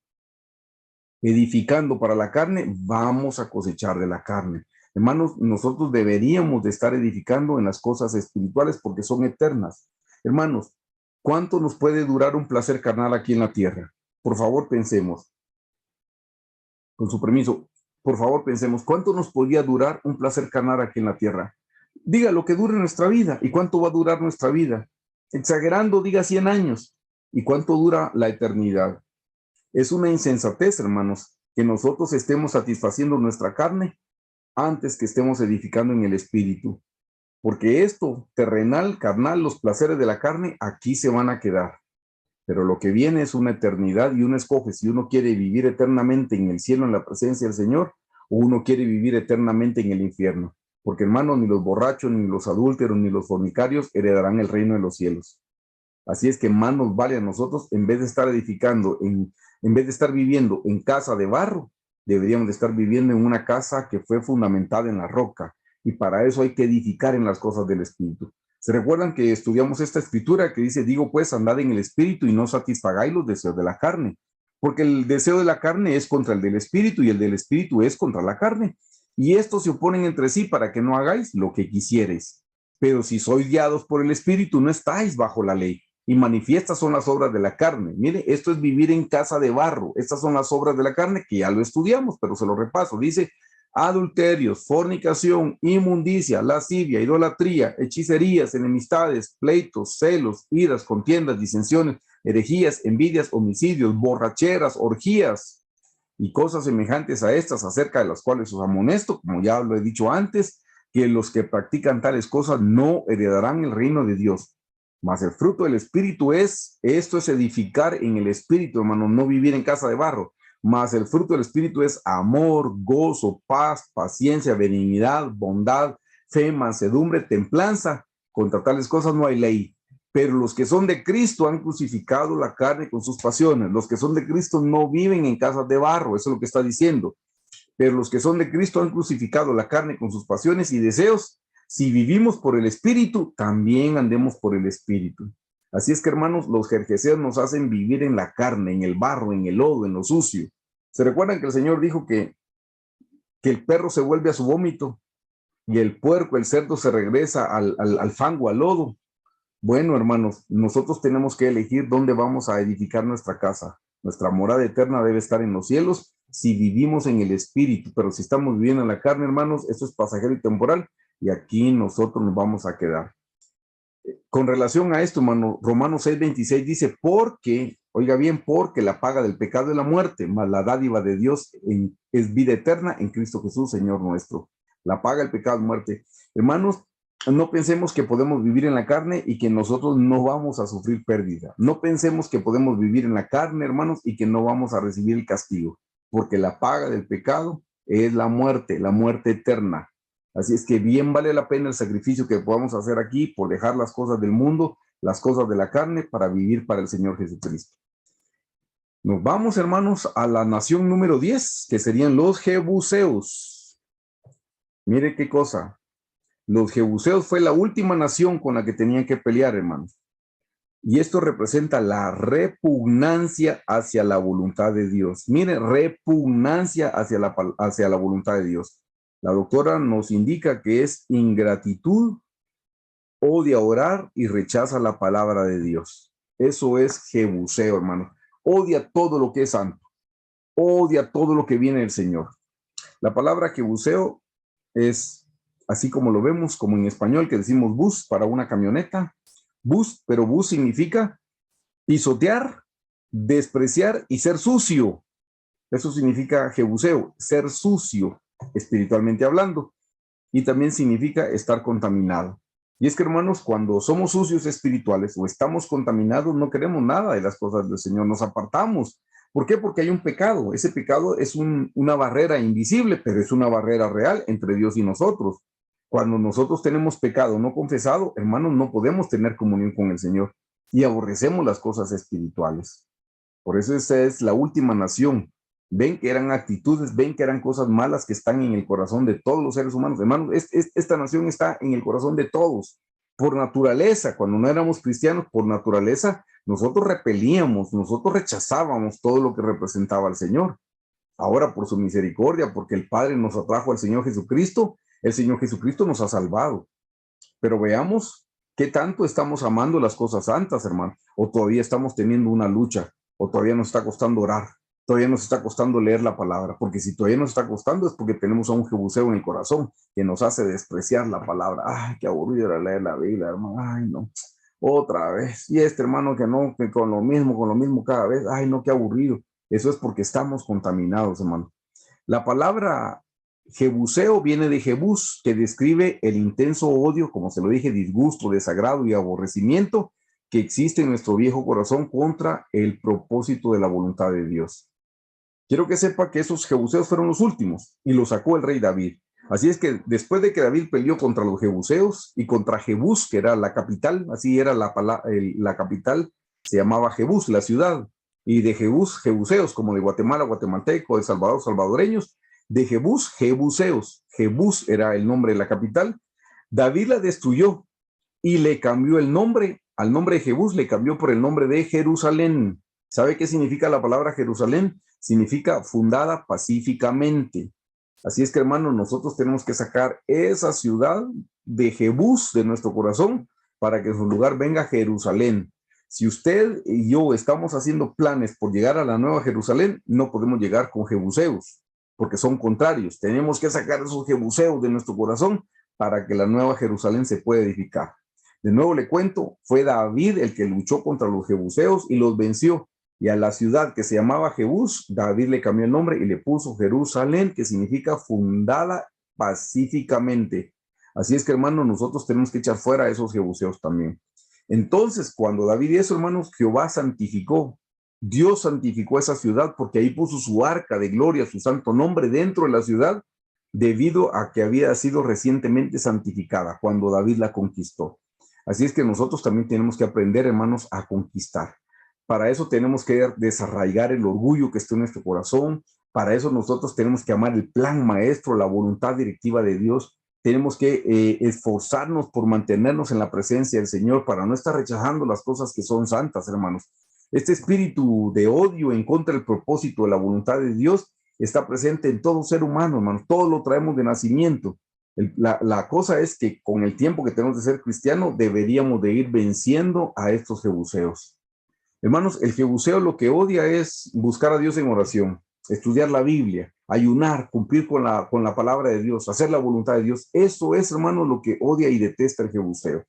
edificando para la carne, vamos a cosechar de la carne. Hermanos, nosotros deberíamos de estar edificando en las cosas espirituales porque son eternas. Hermanos, ¿cuánto nos puede durar un placer carnal aquí en la tierra? Por favor, pensemos. Con su permiso, por favor, pensemos, ¿cuánto nos podría durar un placer carnal aquí en la tierra? Diga lo que dure nuestra vida. ¿Y cuánto va a durar nuestra vida? Exagerando, diga 100 años. ¿Y cuánto dura la eternidad? Es una insensatez, hermanos, que nosotros estemos satisfaciendo nuestra carne antes que estemos edificando en el espíritu. Porque esto, terrenal, carnal, los placeres de la carne, aquí se van a quedar. Pero lo que viene es una eternidad y uno escoge si uno quiere vivir eternamente en el cielo en la presencia del Señor o uno quiere vivir eternamente en el infierno. Porque hermanos, ni los borrachos, ni los adúlteros, ni los fornicarios heredarán el reino de los cielos. Así es que más nos vale a nosotros, en vez de estar edificando, en vez de estar viviendo en casa de barro, deberíamos de estar viviendo en una casa que fue fundamentada en la roca. Y para eso hay que edificar en las cosas del Espíritu. ¿Se recuerdan que estudiamos esta escritura que dice, digo pues, andad en el Espíritu y no satisfagáis los deseos de la carne? Porque el deseo de la carne es contra el del Espíritu y el del Espíritu es contra la carne. Y estos se oponen entre sí para que no hagáis lo que quisierais. Pero si sois guiados por el Espíritu, no estáis bajo la ley. Y manifiestas son las obras de la carne. Mire, esto es vivir en casa de barro. Estas son las obras de la carne que ya lo estudiamos, pero se lo repaso. Dice, adulterios, fornicación, inmundicia, lascivia, idolatría, hechicerías, enemistades, pleitos, celos, iras, contiendas, disensiones, herejías, envidias, homicidios, borracheras, orgías y cosas semejantes a estas, acerca de las cuales os amonesto, como ya lo he dicho antes, que los que practican tales cosas no heredarán el reino de Dios. Mas el fruto del Espíritu esto es edificar en el Espíritu, hermano, no vivir en casa de barro. Mas el fruto del Espíritu es amor, gozo, paz, paciencia, benignidad, bondad, fe, mansedumbre, templanza. Contra tales cosas no hay ley. Pero los que son de Cristo han crucificado la carne con sus pasiones. Los que son de Cristo no viven en casas de barro, eso es lo que está diciendo. Pero los que son de Cristo han crucificado la carne con sus pasiones y deseos. Si vivimos por el Espíritu, también andemos por el Espíritu. Así es que, hermanos, los jerjeseos nos hacen vivir en la carne, en el barro, en el lodo, en lo sucio. ¿Se recuerdan que el Señor dijo que el perro se vuelve a su vómito y el puerco, el cerdo se regresa al fango, al lodo? Bueno, hermanos, nosotros tenemos que elegir dónde vamos a edificar nuestra casa. Nuestra morada eterna debe estar en los cielos si vivimos en el Espíritu, pero si estamos viviendo en la carne, hermanos, esto es pasajero y temporal y aquí nosotros nos vamos a quedar. Con relación a esto, hermano, Romanos 6:26 dice, porque, oiga bien, porque la paga del pecado es la muerte, mas la dádiva de Dios es vida eterna en Cristo Jesús, Señor nuestro. La paga del pecado es muerte. Hermanos, no pensemos que podemos vivir en la carne y que nosotros no vamos a sufrir pérdida. No pensemos que podemos vivir en la carne, hermanos, y que no vamos a recibir el castigo, porque la paga del pecado es la muerte eterna. Así es que bien vale la pena el sacrificio que podamos hacer aquí por dejar las cosas del mundo, las cosas de la carne, para vivir para el Señor Jesucristo. Nos vamos, hermanos, a la nación número 10, que serían los jebuseos. Mire qué cosa. Los jebuseos fue la última nación con la que tenían que pelear, hermanos. Y esto representa la repugnancia hacia la voluntad de Dios. Mire, repugnancia hacia la voluntad de Dios. La doctora nos indica que es ingratitud, odia orar y rechaza la palabra de Dios. Eso es jebuseo, hermano. Odia todo lo que es santo. Odia todo lo que viene del Señor. La palabra jebuseo es, así como lo vemos, como en español que decimos bus para una camioneta. Bus, pero bus significa pisotear, despreciar y ser sucio. Eso significa jebuseo, ser sucio, espiritualmente hablando. Y también significa estar contaminado. Y es que, hermanos, cuando somos sucios espirituales o estamos contaminados, no queremos nada de las cosas del Señor, nos apartamos. ¿Por qué? Porque hay un pecado. Ese pecado es una barrera invisible, pero es una barrera real entre Dios y nosotros. Cuando nosotros tenemos pecado no confesado, hermanos, no podemos tener comunión con el Señor y aborrecemos las cosas espirituales. Por eso esa es la última nación. Ven que eran actitudes, ven que eran cosas malas que están en el corazón de todos los seres humanos. Hermanos, esta nación está en el corazón de todos. Por naturaleza, cuando no éramos cristianos, por naturaleza, nosotros repelíamos, nosotros rechazábamos todo lo que representaba al Señor. Ahora, por su misericordia, porque el Padre nos atrajo al Señor Jesucristo, el Señor Jesucristo nos ha salvado. Pero veamos qué tanto estamos amando las cosas santas, hermano, o todavía estamos teniendo una lucha, o todavía nos está costando orar, todavía nos está costando leer la palabra, porque si todavía nos está costando es porque tenemos a un jebuseo en el corazón que nos hace despreciar la palabra. Ay, qué aburrido era leer la Biblia, hermano. Ay, no, otra vez. Y este hermano que no, que con lo mismo cada vez. Ay, no, qué aburrido. Eso es porque estamos contaminados, hermano. La palabra jebuseo viene de jebús, que describe el intenso odio, como se lo dije, disgusto, desagrado y aborrecimiento que existe en nuestro viejo corazón contra el propósito de la voluntad de Dios. Quiero que sepa que esos jebuseos fueron los últimos y los sacó el rey David. Así es que después de que David peleó contra los jebuseos y contra Jebús, que era la capital, así era la capital, se llamaba Jebús, la ciudad, y de Jebús, jebuseos, como de Guatemala, guatemalteco, de Salvador, salvadoreños, de Jebús, jebuseos. Jebús era el nombre de la capital. David la destruyó y le cambió el nombre, al nombre de Jebús le cambió por el nombre de Jerusalén. ¿Sabe qué significa la palabra Jerusalén? Significa fundada pacíficamente. Así es que, hermano, nosotros tenemos que sacar esa ciudad de Jebús de nuestro corazón para que en su lugar venga Jerusalén. Si usted y yo estamos haciendo planes por llegar a la nueva Jerusalén, no podemos llegar con jebuseos, porque son contrarios. Tenemos que sacar esos jebuseos de nuestro corazón para que la nueva Jerusalén se pueda edificar. De nuevo le cuento, fue David el que luchó contra los jebuseos y los venció. Y a la ciudad que se llamaba Jebús, David le cambió el nombre y le puso Jerusalén, que significa fundada pacíficamente. Así es que, hermano, nosotros tenemos que echar fuera a esos jebuseos también. Entonces, cuando David hizo, hermanos, Jehová santificó, Dios santificó esa ciudad porque ahí puso su arca de gloria, su santo nombre dentro de la ciudad, debido a que había sido recientemente santificada cuando David la conquistó. Así es que nosotros también tenemos que aprender, hermanos, a conquistar. Para eso tenemos que desarraigar el orgullo que está en nuestro corazón. Para eso nosotros tenemos que amar el plan maestro, la voluntad directiva de Dios. Tenemos que esforzarnos por mantenernos en la presencia del Señor para no estar rechazando las cosas que son santas, hermanos. Este espíritu de odio en contra del propósito de la voluntad de Dios está presente en todo ser humano, hermanos. Todos lo traemos de nacimiento. La cosa es que con el tiempo que tenemos de ser cristiano, deberíamos de ir venciendo a estos jebuseos. Hermanos, el jebuseo lo que odia es buscar a Dios en oración, estudiar la Biblia, ayunar, cumplir con la palabra de Dios, hacer la voluntad de Dios. Eso es, hermanos, lo que odia y detesta el jebuseo.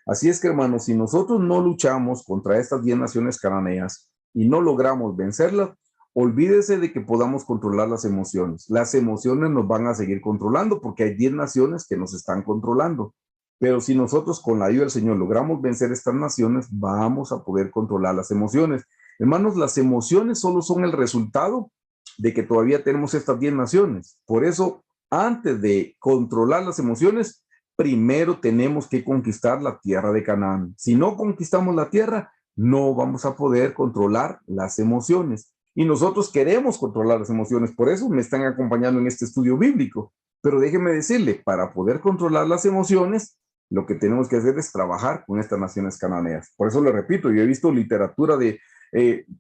Así es que, hermanos, si nosotros no luchamos contra estas 10 naciones cananeas y no logramos vencerlas, olvídese de que podamos controlar las emociones. Las emociones nos van a seguir controlando porque hay 10 naciones que nos están controlando. Pero si nosotros con la ayuda del Señor logramos vencer estas naciones, vamos a poder controlar las emociones. Hermanos, las emociones solo son el resultado de que todavía tenemos estas 10 naciones. Por eso, antes de controlar las emociones, primero tenemos que conquistar la tierra de Canaán. Si no conquistamos la tierra, no vamos a poder controlar las emociones. Y nosotros queremos controlar las emociones, por eso me están acompañando en este estudio bíblico. Pero déjenme decirle, para poder controlar las emociones, lo que tenemos que hacer es trabajar con estas naciones cananeas. Por eso le repito, yo he visto literatura de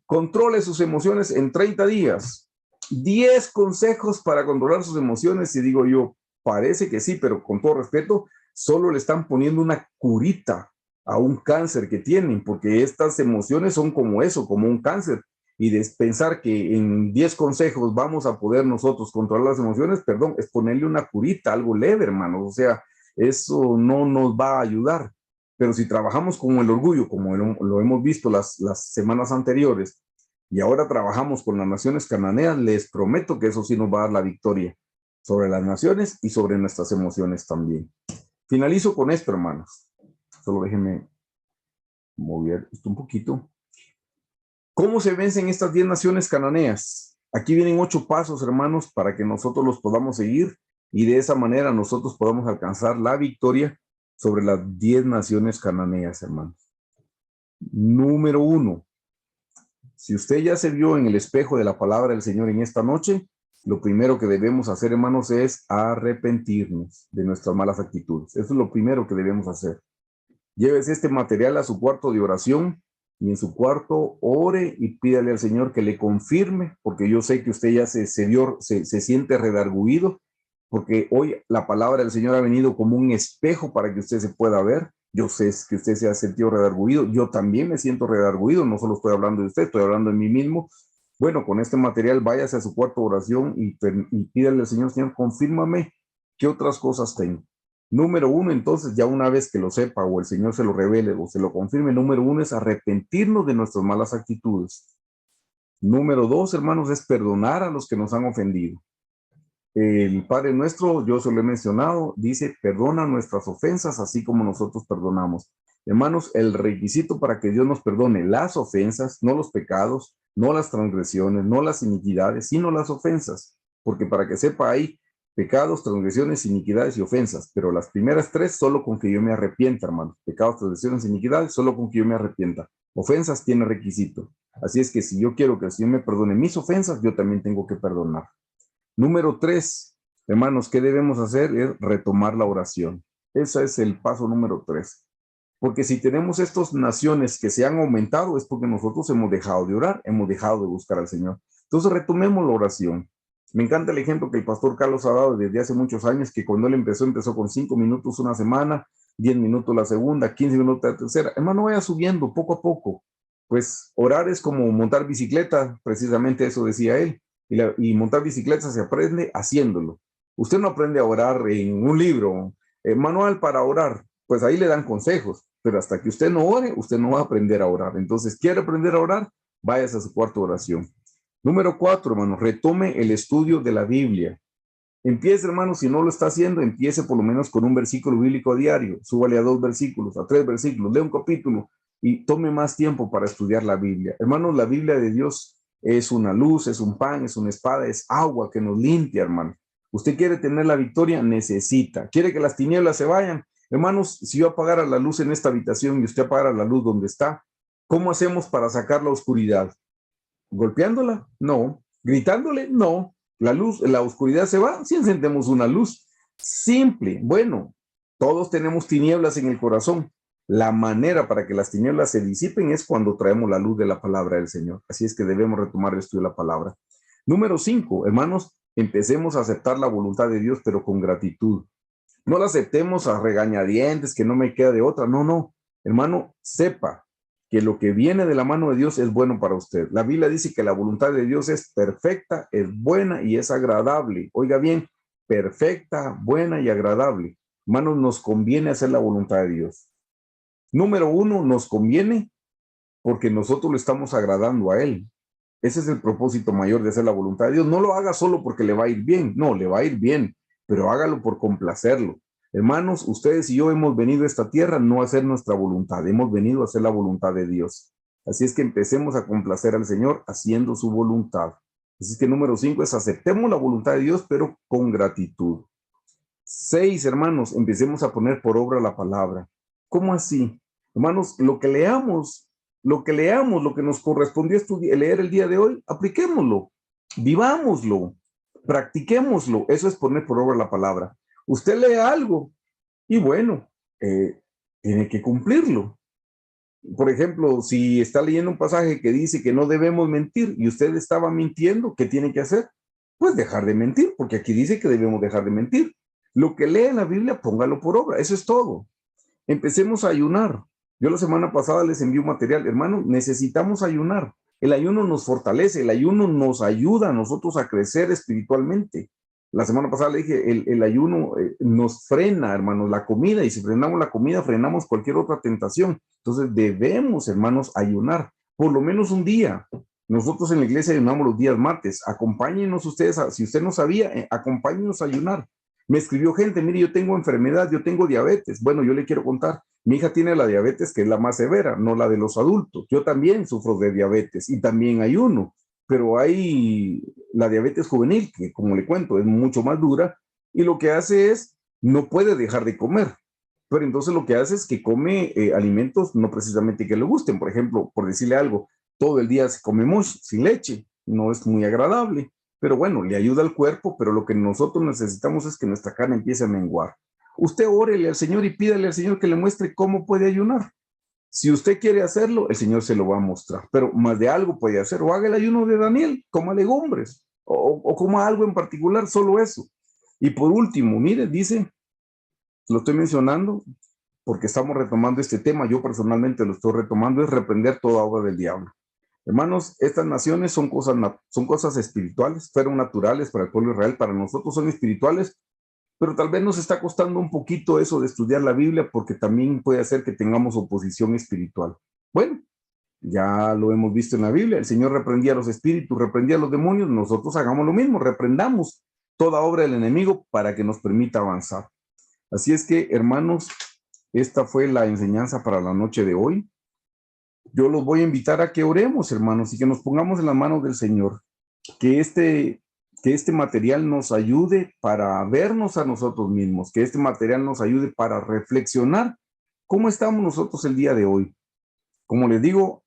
controle sus emociones en 30 días. 10 consejos para controlar sus emociones y digo yo, parece que sí, pero con todo respeto, solo le están poniendo una curita a un cáncer que tienen, porque estas emociones son como eso, como un cáncer. Y de pensar que en 10 consejos vamos a poder nosotros controlar las emociones, perdón, es ponerle una curita, algo leve, hermanos. O sea, eso no nos va a ayudar. Pero si trabajamos con el orgullo, como lo hemos visto las semanas anteriores, y ahora trabajamos con las naciones cananeas, les prometo que eso sí nos va a dar la victoria sobre las naciones y sobre nuestras emociones también. Finalizo con esto, hermanos. Solo déjenme mover esto un poquito. ¿Cómo se vencen estas 10 naciones cananeas? Aquí vienen 8 pasos, hermanos, para que nosotros los podamos seguir y de esa manera nosotros podamos alcanzar la victoria sobre las 10 naciones cananeas, hermanos. Número 1, si usted ya se vio en el espejo de la palabra del Señor en esta noche, lo primero que debemos hacer, hermanos, es arrepentirnos de nuestras malas actitudes. Eso es lo primero que debemos hacer. Llévese este material a su cuarto de oración y en su cuarto ore y pídale al Señor que le confirme, porque yo sé que usted ya se siente redarguido, porque hoy la palabra del Señor ha venido como un espejo para que usted se pueda ver. Yo sé que usted se ha sentido redarguido, yo también me siento redarguido, no solo estoy hablando de usted, estoy hablando de mí mismo. Bueno, con este material váyase a su cuarto de oración y pídale al Señor, Señor, confírmame qué otras cosas tengo. Número 1, entonces, ya una vez que lo sepa o el Señor se lo revele o se lo confirme, número 1 es arrepentirnos de nuestras malas actitudes. Número 2, hermanos, es perdonar a los que nos han ofendido. El Padre Nuestro, yo se lo he mencionado, dice, perdona nuestras ofensas así como nosotros perdonamos. Hermanos, el requisito para que Dios nos perdone las ofensas, no los pecados, no las transgresiones, no las iniquidades, sino las ofensas. Porque para que sepa hay pecados, transgresiones, iniquidades y ofensas. Pero las primeras 3 solo con que yo me arrepienta, hermanos. Pecados, transgresiones, iniquidades, solo con que yo me arrepienta. Ofensas tiene requisito. Así es que si yo quiero que el Señor me perdone mis ofensas, yo también tengo que perdonar. Número 3, hermanos, ¿qué debemos hacer? Es retomar la oración. Ese es el paso número 3. Porque si tenemos estas naciones que se han aumentado es porque nosotros hemos dejado de orar, hemos dejado de buscar al Señor. Entonces retomemos la oración. Me encanta el ejemplo que el pastor Carlos ha dado desde hace muchos años, que cuando él empezó con 5 minutos una semana, 10 minutos la segunda, 15 minutos la tercera. Hermano, vaya subiendo poco a poco. Pues orar es como montar bicicleta, precisamente eso decía él. Y montar bicicleta se aprende haciéndolo. Usted no aprende a orar en un libro, manual para orar, pues ahí le dan consejos, pero hasta que usted no ore, usted no va a aprender a orar. Entonces, ¿quiere aprender a orar? Váyase a su cuarto de oración. Número 4, hermano, retome el estudio de la Biblia. Empiece, hermano, si no lo está haciendo, empiece por lo menos con un versículo bíblico diario. Súbale a 2 versículos, a 3 versículos, lea un capítulo y tome más tiempo para estudiar la Biblia. Hermanos, la Biblia de Dios es una luz, es un pan, es una espada, es agua que nos limpia, hermano. Usted quiere tener la victoria, necesita. ¿Quiere que las tinieblas se vayan? Hermanos, si yo apagara la luz en esta habitación y usted apagara la luz donde está, ¿cómo hacemos para sacar la oscuridad? ¿Golpeándola? No. ¿Gritándole? No. La luz, la oscuridad se va si encendemos una luz. Simple. Bueno, todos tenemos tinieblas en el corazón. La manera para que las tinieblas se disipen es cuando traemos la luz de la palabra del Señor. Así es que debemos retomar el estudio de la palabra. Número 5, hermanos, empecemos a aceptar la voluntad de Dios, pero con gratitud. No la aceptemos a regañadientes, que no me queda de otra. No, no. Hermano, sepa que lo que viene de la mano de Dios es bueno para usted. La Biblia dice que la voluntad de Dios es perfecta, es buena y es agradable. Oiga bien, perfecta, buena y agradable. Hermanos, nos conviene hacer la voluntad de Dios. Número 1, nos conviene porque nosotros le estamos agradando a Él. Ese es el propósito mayor de hacer la voluntad de Dios. No lo haga solo porque le va a ir bien. No, le va a ir bien, pero hágalo por complacerlo. Hermanos, ustedes y yo hemos venido a esta tierra no a hacer nuestra voluntad, hemos venido a hacer la voluntad de Dios. Así es que empecemos a complacer al Señor haciendo su voluntad. Así es que número 5 es aceptemos la voluntad de Dios, pero con gratitud. 6, hermanos, empecemos a poner por obra la palabra. ¿Cómo así? Hermanos, lo que leamos, lo que nos correspondió leer el día de hoy, apliquémoslo, vivámoslo, practiquémoslo. Eso es poner por obra la palabra. Usted lee algo y bueno, tiene que cumplirlo. Por ejemplo, si está leyendo un pasaje que dice que no debemos mentir y usted estaba mintiendo, ¿qué tiene que hacer? Pues dejar de mentir, porque aquí dice que debemos dejar de mentir. Lo que lee en la Biblia, póngalo por obra. Eso es todo. Empecemos a ayunar. Yo la semana pasada les envié un material. Hermano, necesitamos ayunar. El ayuno nos fortalece, el ayuno nos ayuda a nosotros a crecer espiritualmente. La semana pasada le dije, el ayuno nos frena, hermanos, la comida, y si frenamos la comida, frenamos cualquier otra tentación. Entonces debemos, hermanos, ayunar, por lo menos un día. Nosotros en la iglesia ayunamos los días martes. Acompáñenos ustedes, si usted no sabía, acompáñenos a ayunar. Me escribió gente, mire, yo tengo enfermedad, yo tengo diabetes. Bueno, yo le quiero contar, mi hija tiene la diabetes, que es la más severa, no la de los adultos. Yo también sufro de diabetes y también ayuno, pero hay la diabetes juvenil, que como le cuento, es mucho más dura y lo que hace es, no puede dejar de comer, pero entonces lo que hace es que come alimentos no precisamente que le gusten. Por ejemplo, por decirle algo, todo el día se come mush sin leche, no es muy agradable, pero bueno, le ayuda al cuerpo, pero lo que nosotros necesitamos es que nuestra carne empiece a menguar. Usted órele al Señor y pídale al Señor que le muestre cómo puede ayunar. Si usted quiere hacerlo, el Señor se lo va a mostrar, pero más de algo puede hacer, o haga el ayuno de Daniel, coma legumbres, o coma algo en particular, solo eso. Y por último, mire, dice, lo estoy mencionando porque estamos retomando este tema, yo personalmente lo estoy retomando, es reprender toda obra del diablo. Hermanos, estas naciones son cosas espirituales, fueron naturales para el pueblo de Israel, para nosotros son espirituales, pero tal vez nos está costando un poquito eso de estudiar la Biblia porque también puede hacer que tengamos oposición espiritual. Bueno, ya lo hemos visto en la Biblia, el Señor reprendía a los espíritus, reprendía a los demonios, nosotros hagamos lo mismo, reprendamos toda obra del enemigo para que nos permita avanzar. Así es que, hermanos, esta fue la enseñanza para la noche de hoy. Yo los voy a invitar a que oremos, hermanos, y que nos pongamos en las manos del Señor, que este material nos ayude para vernos a nosotros mismos, que este material nos ayude para reflexionar cómo estamos nosotros el día de hoy. Como les digo,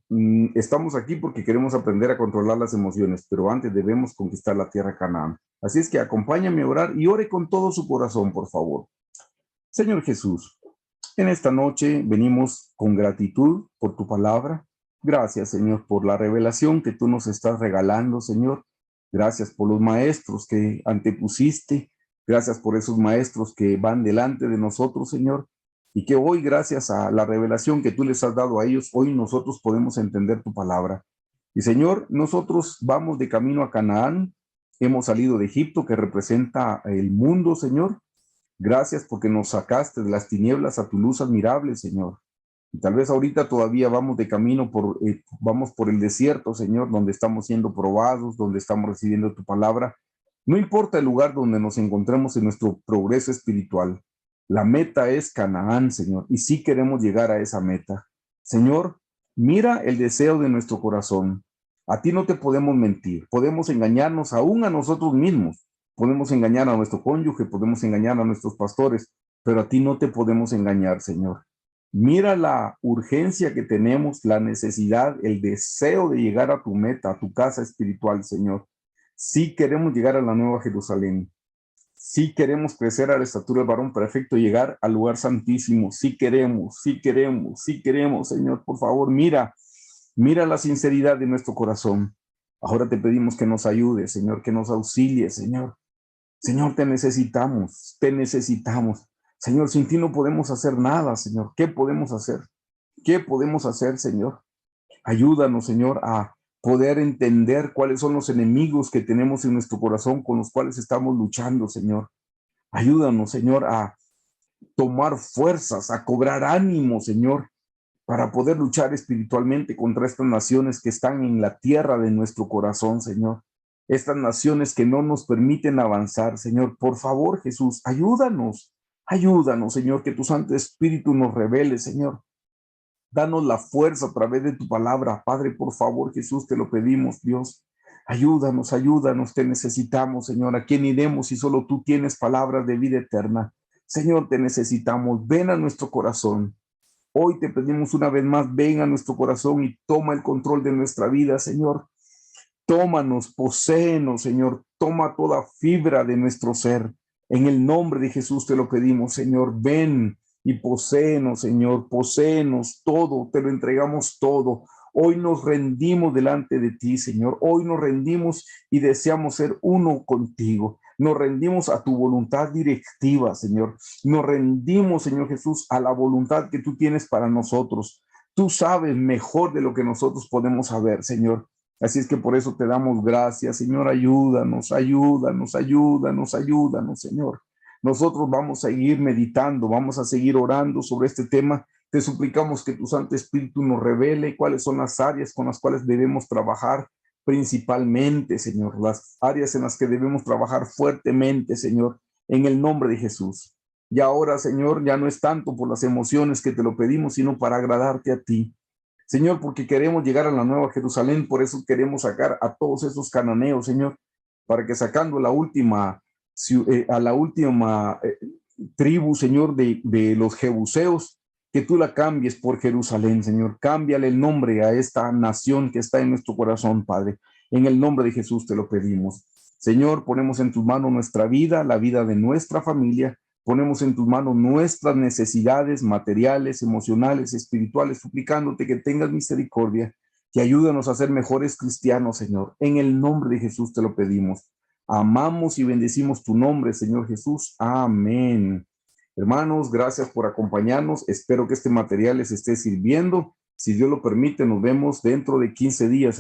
estamos aquí porque queremos aprender a controlar las emociones, pero antes debemos conquistar la tierra Canaán. Así es que acompáñame a orar y ore con todo su corazón, por favor. Señor Jesús, en esta noche venimos con gratitud por tu palabra. Gracias, Señor, por la revelación que tú nos estás regalando, Señor. Gracias por los maestros que antepusiste. Gracias por esos maestros que van delante de nosotros, Señor. Y que hoy, gracias a la revelación que tú les has dado a ellos, hoy nosotros podemos entender tu palabra. Y, Señor, nosotros vamos de camino a Canaán. Hemos salido de Egipto, que representa el mundo, Señor. Gracias porque nos sacaste de las tinieblas a tu luz admirable, Señor. Y tal vez ahorita todavía vamos de camino, vamos por el desierto, Señor, donde estamos siendo probados, donde estamos recibiendo tu palabra. No importa el lugar donde nos encontremos en nuestro progreso espiritual. La meta es Canaán, Señor, y sí queremos llegar a esa meta. Señor, mira el deseo de nuestro corazón. A ti no te podemos mentir, podemos engañarnos aún a nosotros mismos. Podemos engañar a nuestro cónyuge, podemos engañar a nuestros pastores, pero a ti no te podemos engañar, Señor. Mira la urgencia que tenemos, la necesidad, el deseo de llegar a tu meta, a tu casa espiritual, Señor. Sí queremos llegar a la Nueva Jerusalén. Sí queremos crecer a la estatura del varón perfecto, llegar al lugar santísimo. Sí queremos, sí queremos, sí queremos, Señor. Por favor, mira la sinceridad de nuestro corazón. Ahora te pedimos que nos ayude, Señor, que nos auxilie, Señor. Señor, te necesitamos, te necesitamos. Señor, sin ti no podemos hacer nada, Señor. ¿Qué podemos hacer? ¿Qué podemos hacer, Señor? Ayúdanos, Señor, a poder entender cuáles son los enemigos que tenemos en nuestro corazón con los cuales estamos luchando, Señor. Ayúdanos, Señor, a tomar fuerzas, a cobrar ánimo, Señor, para poder luchar espiritualmente contra estas naciones que están en la tierra de nuestro corazón, Señor. Estas naciones que no nos permiten avanzar, Señor. Por favor, Jesús, ayúdanos. Ayúdanos, Señor, que tu Santo Espíritu nos revele, Señor. Danos la fuerza a través de tu palabra. Padre, por favor, Jesús, te lo pedimos, Dios. Ayúdanos, ayúdanos, te necesitamos, Señor. ¿A quién iremos si solo tú tienes palabras de vida eterna? Señor, te necesitamos. Ven a nuestro corazón. Hoy te pedimos una vez más, ven a nuestro corazón y toma el control de nuestra vida, Señor. Tómanos, poséenos, Señor. Toma toda fibra de nuestro ser. En el nombre de Jesús te lo pedimos, Señor. Ven y poséenos, Señor. Poséenos todo, te lo entregamos todo. Hoy nos rendimos delante de ti, Señor. Hoy nos rendimos y deseamos ser uno contigo. Nos rendimos a tu voluntad directiva, Señor. Nos rendimos, Señor Jesús, a la voluntad que tú tienes para nosotros. Tú sabes mejor de lo que nosotros podemos saber, Señor. Así es que por eso te damos gracias, Señor. Ayúdanos, ayúdanos, ayúdanos, ayúdanos, Señor. Nosotros vamos a seguir meditando, vamos a seguir orando sobre este tema. Te suplicamos que tu Santo Espíritu nos revele cuáles son las áreas con las cuales debemos trabajar principalmente, Señor, las áreas en las que debemos trabajar fuertemente, Señor, en el nombre de Jesús. Y ahora, Señor, ya no es tanto por las emociones que te lo pedimos, sino para agradarte a ti. Señor, porque queremos llegar a la Nueva Jerusalén, por eso queremos sacar a todos esos cananeos, Señor, para que sacando la última a la última tribu, Señor, de los jebuseos, que tú la cambies por Jerusalén, Señor. Cámbiale el nombre a esta nación que está en nuestro corazón, Padre. En el nombre de Jesús te lo pedimos. Señor, ponemos en tus manos nuestra vida, la vida de nuestra familia. Ponemos en tus manos nuestras necesidades materiales, emocionales, espirituales, suplicándote que tengas misericordia, que ayúdanos a ser mejores cristianos, Señor. En el nombre de Jesús te lo pedimos. Amamos y bendecimos tu nombre, Señor Jesús. Amén. Hermanos, gracias por acompañarnos. Espero que este material les esté sirviendo. Si Dios lo permite, nos vemos dentro de 15 días.